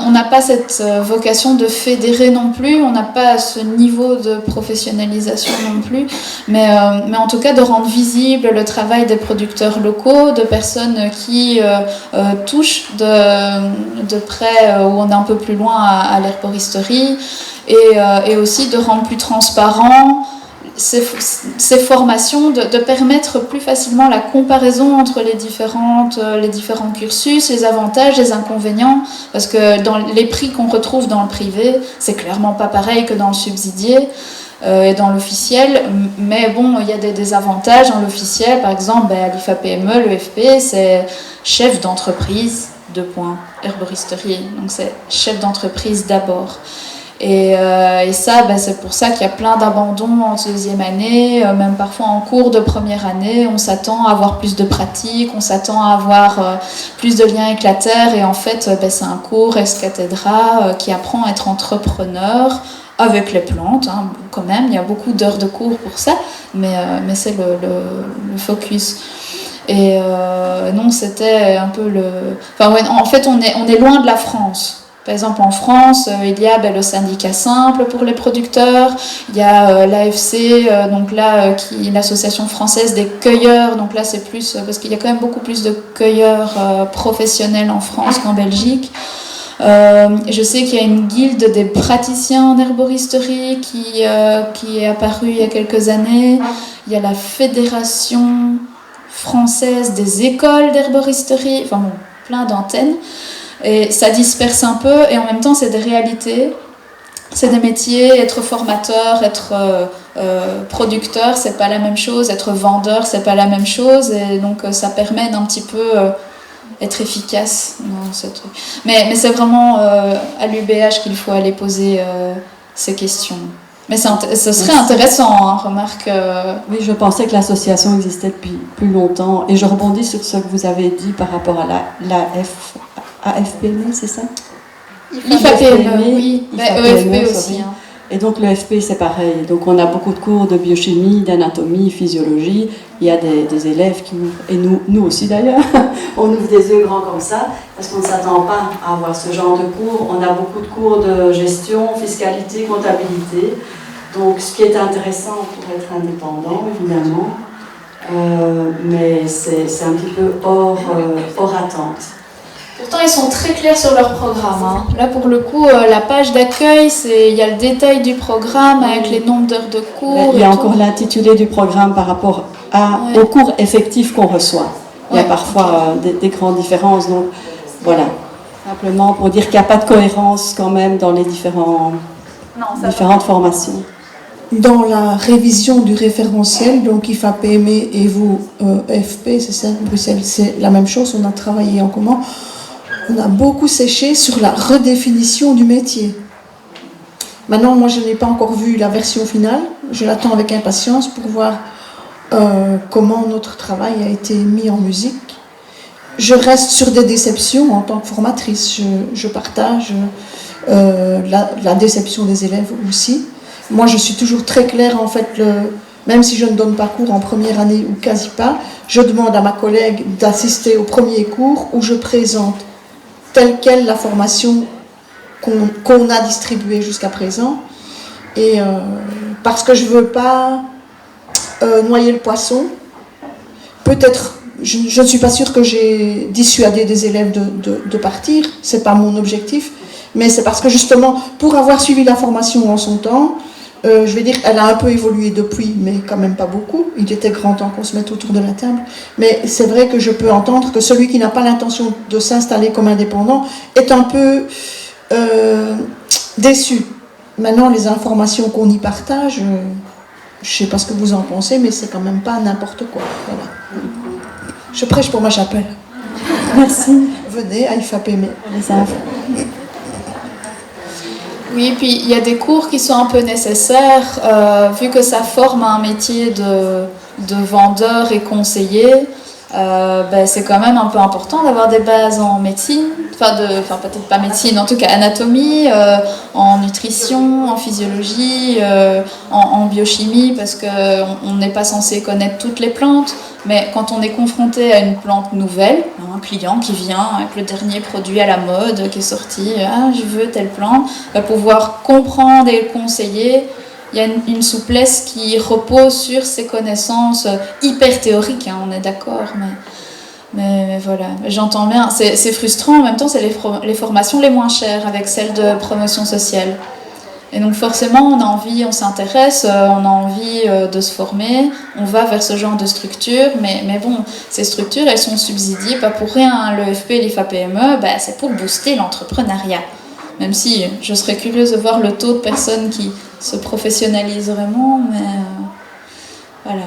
on n'a pas cette vocation de fédérer non plus, on n'a pas ce niveau de professionnalisation non plus, mais en tout cas de rendre visible le travail des producteurs locaux, de personnes qui touchent de près ou on est un peu plus loin à l'herboristerie, et aussi de rendre plus transparent ces formations, de permettre plus facilement la comparaison entre les différents cursus, les avantages, les inconvénients, parce que dans les prix qu'on retrouve dans le privé, c'est clairement pas pareil que dans le subsidié et dans l'officiel, mais bon, il y a des désavantages dans l'officiel. Par exemple, à l'IFA-PME, le FP, c'est chef d'entreprise, herboristerie, donc c'est chef d'entreprise d'abord. Et ça, c'est pour ça qu'il y a plein d'abandons en deuxième année, même parfois en cours de première année. On s'attend à avoir plus de pratiques, on s'attend à avoir plus de liens avec la terre. Et en fait, c'est un cours ex cathedra qui apprend à être entrepreneur avec les plantes. Quand même, il y a beaucoup d'heures de cours pour ça, mais c'est le focus. Et non, c'était un peu en fait, on est loin de la France. Par exemple, en France, il y a le syndicat simple pour les producteurs, il y a l'AFC, donc là, l'association française des cueilleurs, donc là c'est plus, parce qu'il y a quand même beaucoup plus de cueilleurs professionnels en France qu'en Belgique. Je sais qu'il y a une guilde des praticiens en herboristerie qui est apparue il y a quelques années. Il y a la Fédération française des écoles d'herboristerie, enfin bon, plein d'antennes. Et ça disperse un peu, et en même temps, c'est des réalités, c'est des métiers. Être formateur, être producteur, c'est pas la même chose. Être vendeur, c'est pas la même chose. Et donc, ça permet d'un petit peu être efficace dans ce truc. Mais c'est vraiment à l'UBH qu'il faut aller poser ces questions. Mais ce serait intéressant, remarque. Oui, je pensais que l'association existait depuis plus longtemps. Et je rebondis sur ce que vous avez dit par rapport à AFPME, c'est ça? IFA-PME, oui. EFP aussi. Et donc le FP, c'est pareil. Donc on a beaucoup de cours de biochimie, d'anatomie, physiologie. Il y a des élèves qui ouvrent, et nous aussi d'ailleurs, on ouvre des yeux grands comme ça, parce qu'on ne s'attend pas à avoir ce genre de cours. On a beaucoup de cours de gestion, fiscalité, comptabilité. Donc ce qui est intéressant pour être indépendant, évidemment, mais c'est un petit peu hors attente. Pourtant, ils sont très clairs sur leur programme. Là, pour le coup, la page d'accueil, il y a le détail du programme avec les nombres d'heures de cours. Il y a encore l'intitulé du programme par rapport aux cours effectifs qu'on reçoit. Il y a parfois des grandes différences. Donc, voilà. Simplement pour dire qu'il n'y a pas de cohérence quand même dans les différentes formations. Dans la révision du référentiel, donc IFA-PME et vous, FP, c'est ça, Bruxelles, c'est la même chose, on a travaillé en commun. On a beaucoup séché sur la redéfinition du métier. Maintenant, moi, je n'ai pas encore vu la version finale. Je l'attends avec impatience pour voir comment notre travail a été mis en musique. Je reste sur des déceptions en tant que formatrice. Je partage la déception des élèves aussi. Moi, je suis toujours très claire, en fait, même si je ne donne pas cours en première année ou quasi pas, je demande à ma collègue d'assister au premier cours où je présente telle quelle la formation qu'on a distribuée jusqu'à présent. Et parce que je ne veux pas noyer le poisson, peut-être, je ne suis pas sûre que j'ai dissuadé des élèves de partir, ce n'est pas mon objectif, mais c'est parce que justement, pour avoir suivi la formation en son temps, je vais dire qu'elle a un peu évolué depuis, mais quand même pas beaucoup. Il était grand temps qu'on se mette autour de la table. Mais c'est vrai que je peux entendre que celui qui n'a pas l'intention de s'installer comme indépendant est un peu déçu. Maintenant, les informations qu'on y partage, je ne sais pas ce que vous en pensez, mais c'est quand même pas n'importe quoi. Voilà. Je prêche pour ma chapelle. Merci. Venez à IFA-PME. Les infos. Oui, puis il y a des cours qui sont un peu nécessaires, vu que ça forme un métier de vendeur et conseiller. c'est quand même un peu important d'avoir des bases en médecine, peut-être pas médecine, en tout cas anatomie, en nutrition, en physiologie, en biochimie, parce qu'on n'est pas censé connaître toutes les plantes, mais quand on est confronté à une plante nouvelle, un client qui vient avec le dernier produit à la mode qui est sorti, je veux telle plante, va pouvoir comprendre et conseiller. Il y a une souplesse qui repose sur ces connaissances hyper théoriques, on est d'accord, mais voilà, j'entends bien. C'est frustrant, en même temps, c'est les formations les moins chères avec celles de promotion sociale. Et donc forcément, on a envie, on s'intéresse, on a envie de se former, on va vers ce genre de structure, mais bon, ces structures, elles sont subsidiées, pas pour rien, l'EFP, l'IFA-PME, c'est pour booster l'entrepreneuriat. Même si je serais curieuse de voir le taux de personnes qui se professionnalisent vraiment, mais voilà.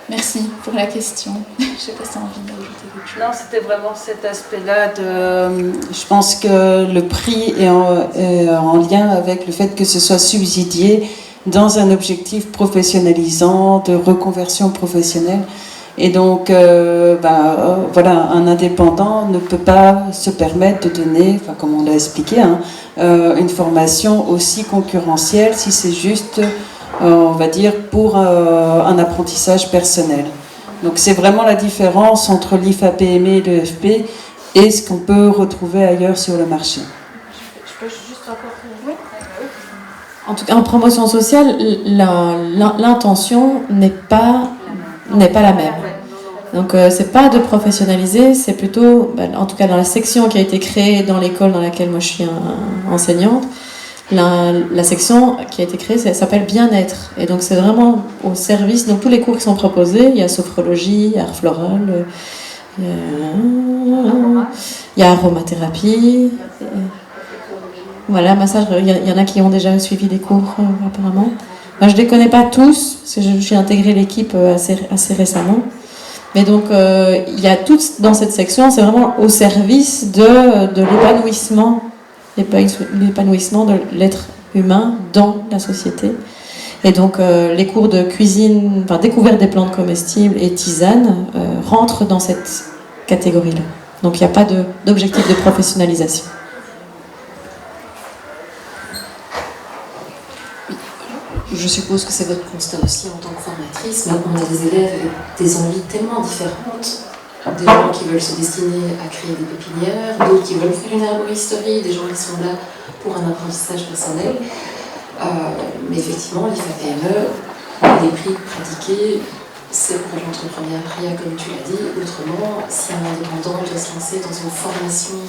Merci pour la question. Je ne sais pas si tu as envie d'ajouter quelque chose. Non, c'était vraiment cet aspect-là je pense que le prix est en lien avec le fait que ce soit subsidié dans un objectif professionnalisant, de reconversion professionnelle. Et donc, voilà, un indépendant ne peut pas se permettre de donner, comme on l'a expliqué, une formation aussi concurrentielle si c'est juste, on va dire, pour un apprentissage personnel. Donc c'est vraiment la différence entre l'IFA-PME et l'EFP et ce qu'on peut retrouver ailleurs sur le marché. Je peux juste encore... Oui. En tout cas, en promotion sociale, l'intention n'est pas la même. Donc c'est pas de professionnaliser, c'est plutôt, en tout cas dans la section qui a été créée dans l'école dans laquelle moi je suis enseignante, la section qui a été créée, ça s'appelle bien-être. Et donc c'est vraiment au service, donc tous les cours qui sont proposés, il y a sophrologie, art floral, il y a aromathérapie, voilà, massage, il y en a qui ont déjà suivi des cours apparemment. Moi, je ne les connais pas tous, parce que je suis intégrée l'équipe assez récemment. Mais donc, il y a tout dans cette section, c'est vraiment au service de l'épanouissement de l'être humain dans la société. Et donc, les cours de cuisine, découverte des plantes comestibles et tisane rentrent dans cette catégorie-là. Donc, il n'y a pas d'objectif de professionnalisation. Je suppose que c'est votre constat aussi en tant que formatrice, mais on a des élèves avec des envies tellement différentes. Des gens qui veulent se destiner à créer des pépinières, d'autres qui veulent faire une herboristerie, des gens qui sont là pour un apprentissage personnel. Mais effectivement, l'IFA-PME, les prix pratiqués, c'est pour l'entrepreneuriat, comme tu l'as dit. Autrement, si un indépendant doit se lancer dans une formation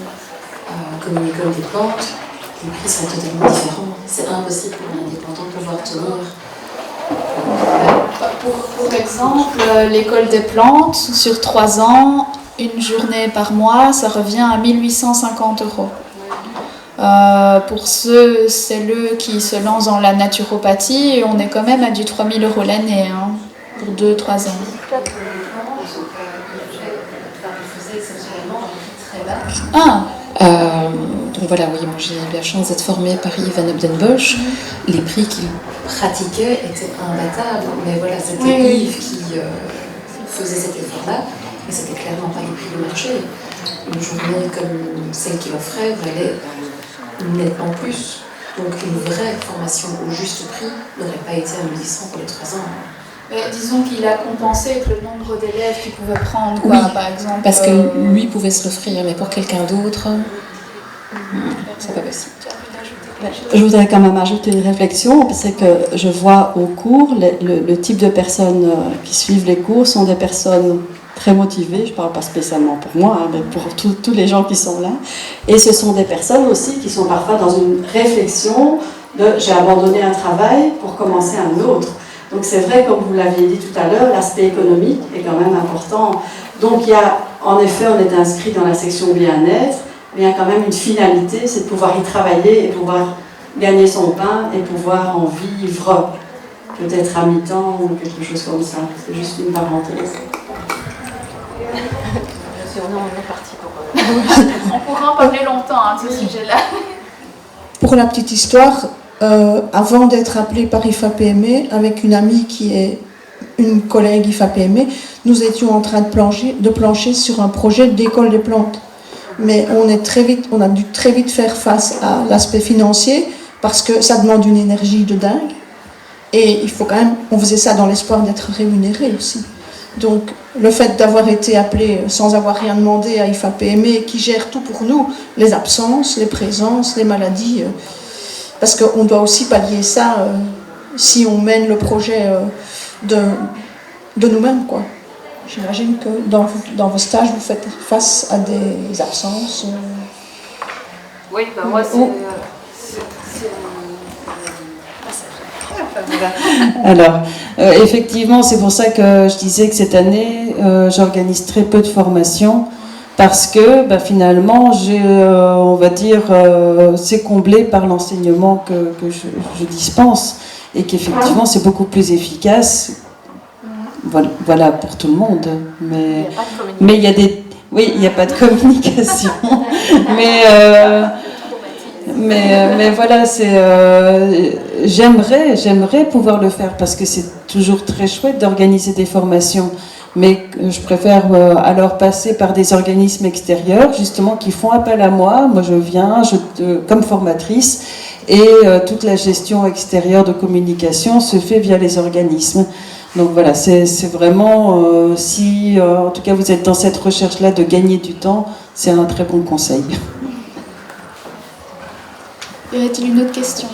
comme une école des plantes, les prix sont totalement différents. C'est impossible pour un indépendant de pouvoir tenir. Pour exemple, l'école des plantes, sur 3 ans, une journée par mois, ça revient à 1 850 €. Pour celles qui se lancent dans la naturopathie, on est quand même à du 3 000 € l'année, pour 2-3 ans. Donc voilà, oui, moi j'ai eu la chance d'être formée par Yves Van Obdenbosch. Les prix qu'il pratiquait étaient imbattables, mais voilà, c'était Yves qui faisait cet effort-là, mais c'était clairement pas les prix du marché. Une journée comme celle qu'il offrait valait nettement plus. Donc une vraie formation au juste prix n'aurait pas été à 1 800 pour les 3 ans. Disons qu'il a compensé avec le nombre d'élèves qu'il pouvait prendre, par exemple. Parce que lui pouvait se l'offrir, mais pour quelqu'un d'autre, c'est pas possible. Je voudrais quand même ajouter une réflexion, c'est que je vois au cours, le type de personnes qui suivent les cours sont des personnes très motivées, je ne parle pas spécialement pour moi, mais pour tous les gens qui sont là. Et ce sont des personnes aussi qui sont parfois dans une réflexion de « j'ai abandonné un travail pour commencer un autre ». Donc c'est vrai, comme vous l'aviez dit tout à l'heure, l'aspect économique est quand même important. Donc il y a, en effet, on est inscrit dans la section bien-être, mais il y a quand même une finalité, c'est de pouvoir y travailler et pouvoir gagner son pain et pouvoir en vivre, peut-être à mi-temps ou quelque chose comme ça. C'est juste une parenthèse. On est parti pour... On pourra en parler longtemps de ce sujet-là. Pour la petite histoire, avant d'être appelée par IFA-PME, avec une amie qui est une collègue IFAPME, nous étions en train de plancher sur un projet d'école des plantes. Mais on a dû très vite faire face à l'aspect financier parce que ça demande une énergie de dingue. Et il faut quand même, on faisait ça dans l'espoir d'être rémunéré aussi. Donc le fait d'avoir été appelé sans avoir rien demandé à IFAPME qui gère tout pour nous, les absences, les présences, les maladies, parce qu'on doit aussi pallier ça si on mène le projet de nous-mêmes, quoi. J'imagine que dans vos stages, vous faites face à des absences. Oui, ben moi, Alors, effectivement, c'est pour ça que je disais que cette année, j'organise très peu de formations parce que finalement, on va dire, c'est comblé par l'enseignement que je dispense et qu'effectivement, c'est beaucoup plus efficace. Voilà pour tout le monde. Mais il y a oui, il n'y a pas de communication. mais voilà, j'aimerais pouvoir le faire parce que c'est toujours très chouette d'organiser des formations. Mais je préfère alors passer par des organismes extérieurs, justement, qui font appel à moi. Moi, je viens comme formatrice et toute la gestion extérieure de communication se fait via les organismes. Donc voilà, c'est vraiment, si en tout cas vous êtes dans cette recherche-là de gagner du temps, c'est un très bon conseil. Y aurait-il une autre question?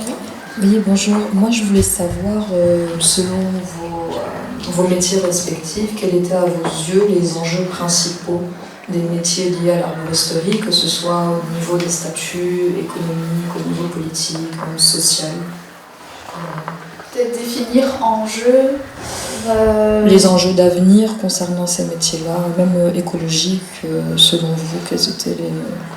Oui, bonjour. Moi, je voulais savoir, selon vos métiers respectifs, quels étaient à vos yeux les enjeux principaux des métiers liés à l'arboristerie, que ce soit au niveau des statuts économiques, au niveau politique, social. Peut-être définir enjeux. Les enjeux d'avenir concernant ces métiers-là, même écologiques, selon vous,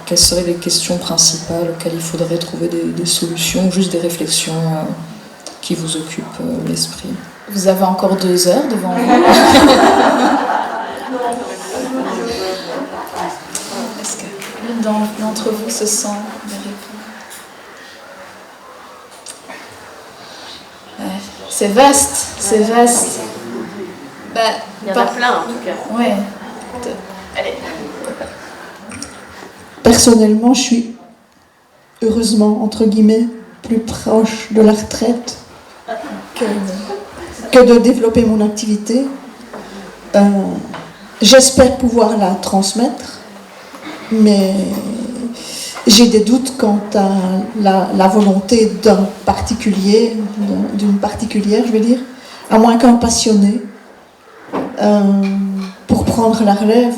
quelles seraient les questions principales auxquelles il faudrait trouver des solutions, juste des réflexions qui vous occupent l'esprit? Vous avez encore 2 heures devant vous. Est-ce que l'une d'entre vous se sent de répondre? C'est vaste, c'est vaste. il y en a plein en tout cas. Ouais. Allez. Personnellement, je suis heureusement, entre guillemets, plus proche de la retraite que de développer mon activité. J'espère pouvoir la transmettre, mais j'ai des doutes quant à la volonté d'un particulier, d'une particulière, je veux dire, à moins qu'un passionné, pour prendre la relève.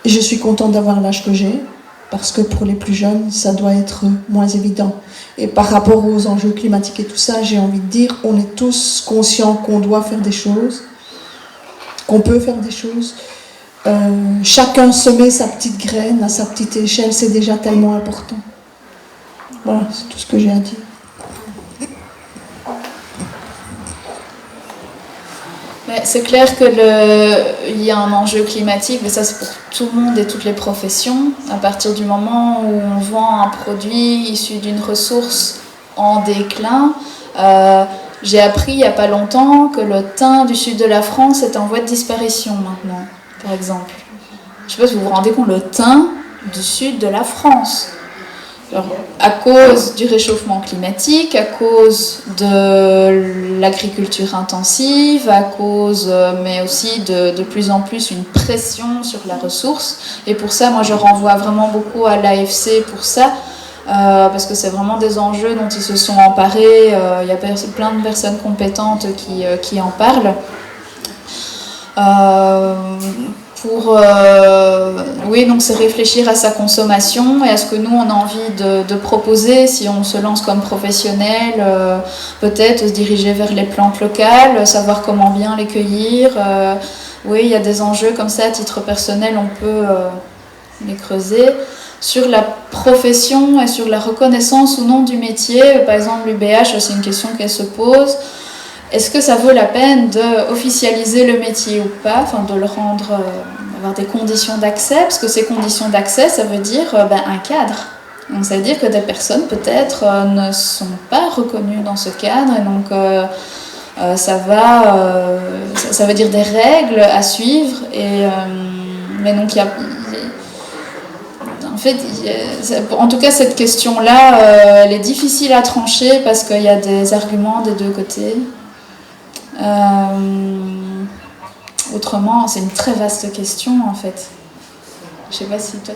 Je suis contente d'avoir l'âge que j'ai, parce que pour les plus jeunes, ça doit être moins évident. Et par rapport aux enjeux climatiques et tout ça, j'ai envie de dire, on est tous conscients qu'on doit faire des choses, qu'on peut faire des choses. Chacun semer sa petite graine à sa petite échelle, c'est déjà tellement important. Voilà, c'est tout ce que j'ai à dire. Mais c'est clair qu'il y a un enjeu climatique, mais ça c'est pour tout le monde et toutes les professions. À partir du moment où on vend un produit issu d'une ressource en déclin, j'ai appris il n'y a pas longtemps que le thym du sud de la France est en voie de disparition maintenant, par exemple. Je ne sais pas si vous vous rendez compte, le thym du sud de la France. Alors, à cause du réchauffement climatique, à cause de l'agriculture intensive, à cause, mais aussi de plus en plus une pression sur la ressource. Et pour ça, moi, je renvoie vraiment beaucoup à l'AFC pour ça, parce que c'est vraiment des enjeux dont ils se sont emparés. Il y a plein de personnes compétentes qui en parlent. Oui, donc c'est réfléchir à sa consommation et à ce que nous on a envie de proposer si on se lance comme professionnel, peut-être se diriger vers les plantes locales, savoir comment bien les cueillir. Oui, il y a des enjeux comme ça à titre personnel, on peut les creuser. Sur la profession et sur la reconnaissance ou non du métier, par exemple l'UBH, c'est une question qu'elle se pose. Est-ce que ça vaut la peine d'officialiser le métier ou pas, enfin de le rendre, avoir des conditions d'accès, parce que ces conditions d'accès, ça veut dire un cadre. Donc ça veut dire que des personnes peut-être ne sont pas reconnues dans ce cadre, et donc ça veut dire des règles à suivre. Mais donc en tout cas, cette question-là, elle est difficile à trancher parce qu'il y a des arguments des deux côtés. Autrement, c'est une très vaste question en fait. Je sais pas si toi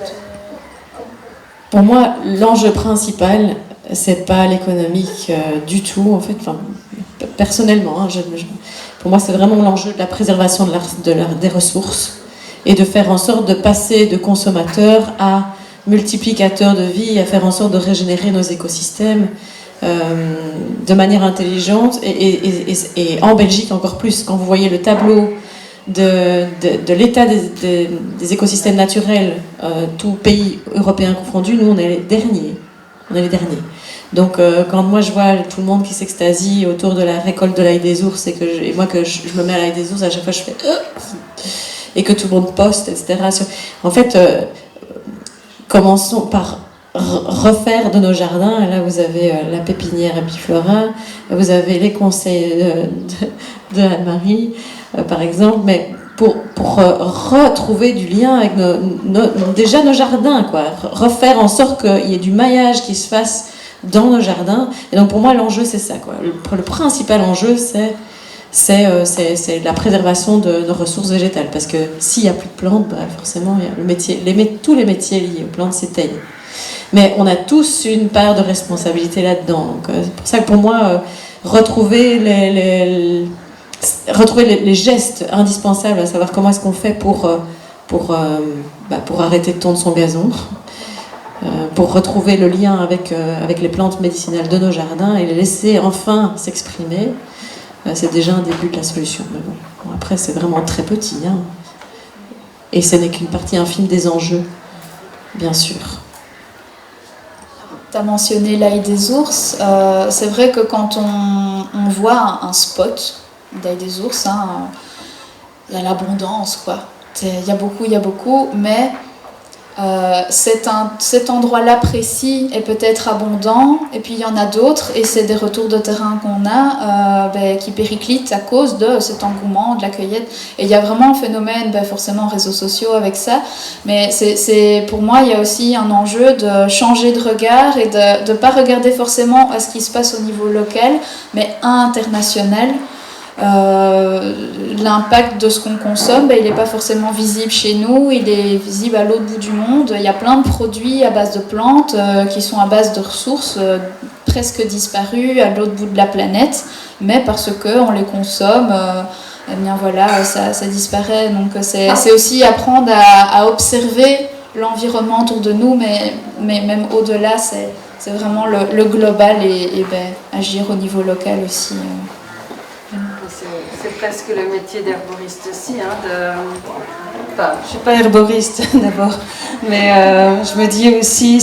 Pour moi, l'enjeu principal, c'est pas l'économique du tout, en fait. Enfin, personnellement, hein, pour moi, c'est vraiment l'enjeu de la préservation des ressources et de faire en sorte de passer de consommateurs à multiplicateurs de vie, à faire en sorte de régénérer nos écosystèmes de manière intelligente. Et en Belgique, encore plus, quand vous voyez le tableau de l'état des écosystèmes naturels, tout pays européen confondu, nous on est les derniers. Donc quand moi je vois tout le monde qui s'extasie autour de la récolte de l'ail des ours et moi que je me mets à l'ail des ours, à chaque fois je fais et que tout le monde poste, etc. En fait, commençons par refaire de nos jardins. Et là vous avez la pépinière Epiflora, vous avez les conseils de Anne-Marie, par exemple, mais pour retrouver du lien avec déjà nos jardins, quoi. Refaire en sorte qu'il y ait du maillage qui se fasse dans nos jardins. Et donc pour moi l'enjeu c'est ça, quoi. Le principal enjeu c'est la préservation de nos ressources végétales, parce que s'il n'y a plus de plantes, bah forcément il y a tous les métiers liés aux plantes s'éteignent. Mais on a tous une part de responsabilité là-dedans. Donc c'est pour ça que pour moi retrouver les gestes indispensables, à savoir comment est-ce qu'on fait pour arrêter de tondre son gazon, pour retrouver le lien avec les plantes médicinales de nos jardins et les laisser enfin s'exprimer, c'est déjà un début de la solution. Mais bon, après, c'est vraiment très petit, hein. Et ce n'est qu'une partie infime des enjeux, bien sûr. Tu as mentionné l'ail des ours. C'est vrai que quand on voit un spot d'ail des ours, hein, il y a l'abondance, quoi. Il y a beaucoup, mais cet endroit-là précis est peut-être abondant, et puis il y en a d'autres, et c'est des retours de terrain qu'on a qui périclitent à cause de cet engouement, de la cueillette. Et il y a vraiment un phénomène, forcément réseaux sociaux avec ça, mais pour moi il y a aussi un enjeu de changer de regard et de ne pas regarder forcément à ce qui se passe au niveau local, mais international. L'impact de ce qu'on consomme, il n'est pas forcément visible chez nous, il est visible à l'autre bout du monde. Il y a plein de produits à base de plantes qui sont à base de ressources presque disparues à l'autre bout de la planète, mais parce qu'on les consomme, eh bien voilà, ça disparaît. Donc c'est aussi apprendre à observer l'environnement autour de nous, mais même au-delà, c'est vraiment le global et agir au niveau local aussi. C'est presque le métier d'herboriste aussi, hein, Enfin, je ne suis pas herboriste d'abord, mais je me dis aussi,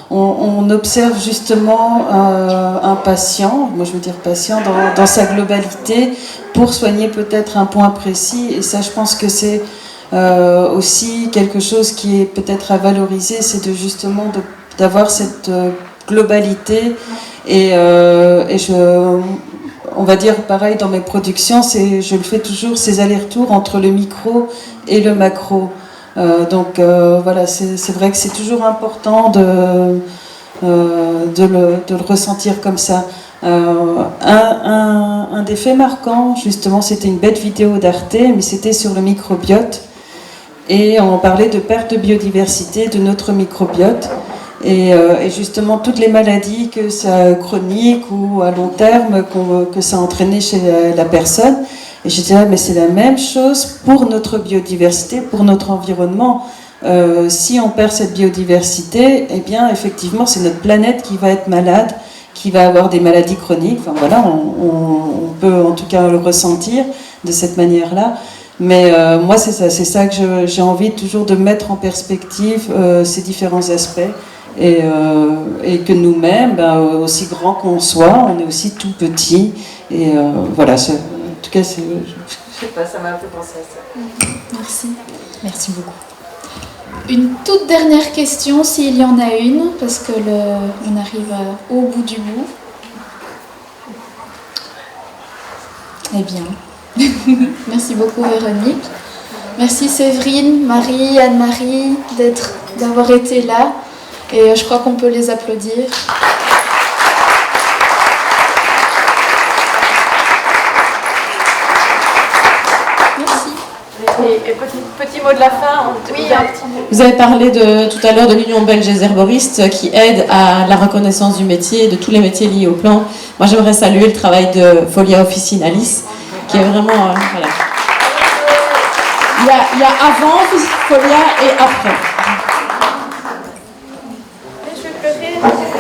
on observe justement un patient, moi je veux dire patient, dans sa globalité, pour soigner peut-être un point précis, et ça je pense que c'est aussi quelque chose qui est peut-être à valoriser, c'est d'avoir cette globalité, on va dire pareil dans mes productions, je le fais toujours, ces allers-retours entre le micro et le macro. Donc voilà, c'est vrai que c'est toujours important de le ressentir comme ça. Un des faits marquants, justement, c'était une bête vidéo d'Arte, mais c'était sur le microbiote. Et on parlait de perte de biodiversité de notre microbiote. Et justement, toutes les maladies chroniques ou à long terme que ça a entraîné chez la personne. Et je disais, mais c'est la même chose pour notre biodiversité, pour notre environnement. Si on perd cette biodiversité, eh bien, effectivement, c'est notre planète qui va être malade, qui va avoir des maladies chroniques. Enfin voilà, on peut en tout cas le ressentir de cette manière-là. Mais moi, c'est ça que j'ai envie toujours de mettre en perspective, ces différents aspects. Et que nous-mêmes, aussi grands qu'on soit, on est aussi tout petits. Et voilà, en tout cas, je sais pas, ça m'a un peu pensé à ça. Merci. Merci beaucoup. Une toute dernière question, s'il y en a une, parce que on arrive au bout du bout. Eh bien, merci beaucoup Véronique. Merci Séverine, Marie, Anne-Marie d'avoir été là. Et je crois qu'on peut les applaudir. Et petit mot de la fin. Oui, vous avez parlé tout à l'heure de l'Union belge des herboristes qui aide à la reconnaissance du métier, de tous les métiers liés au plan. Moi, j'aimerais saluer le travail de Folia Officinalis, qui est vraiment... voilà. Il y a avant Folia et après. Je vais pleurer.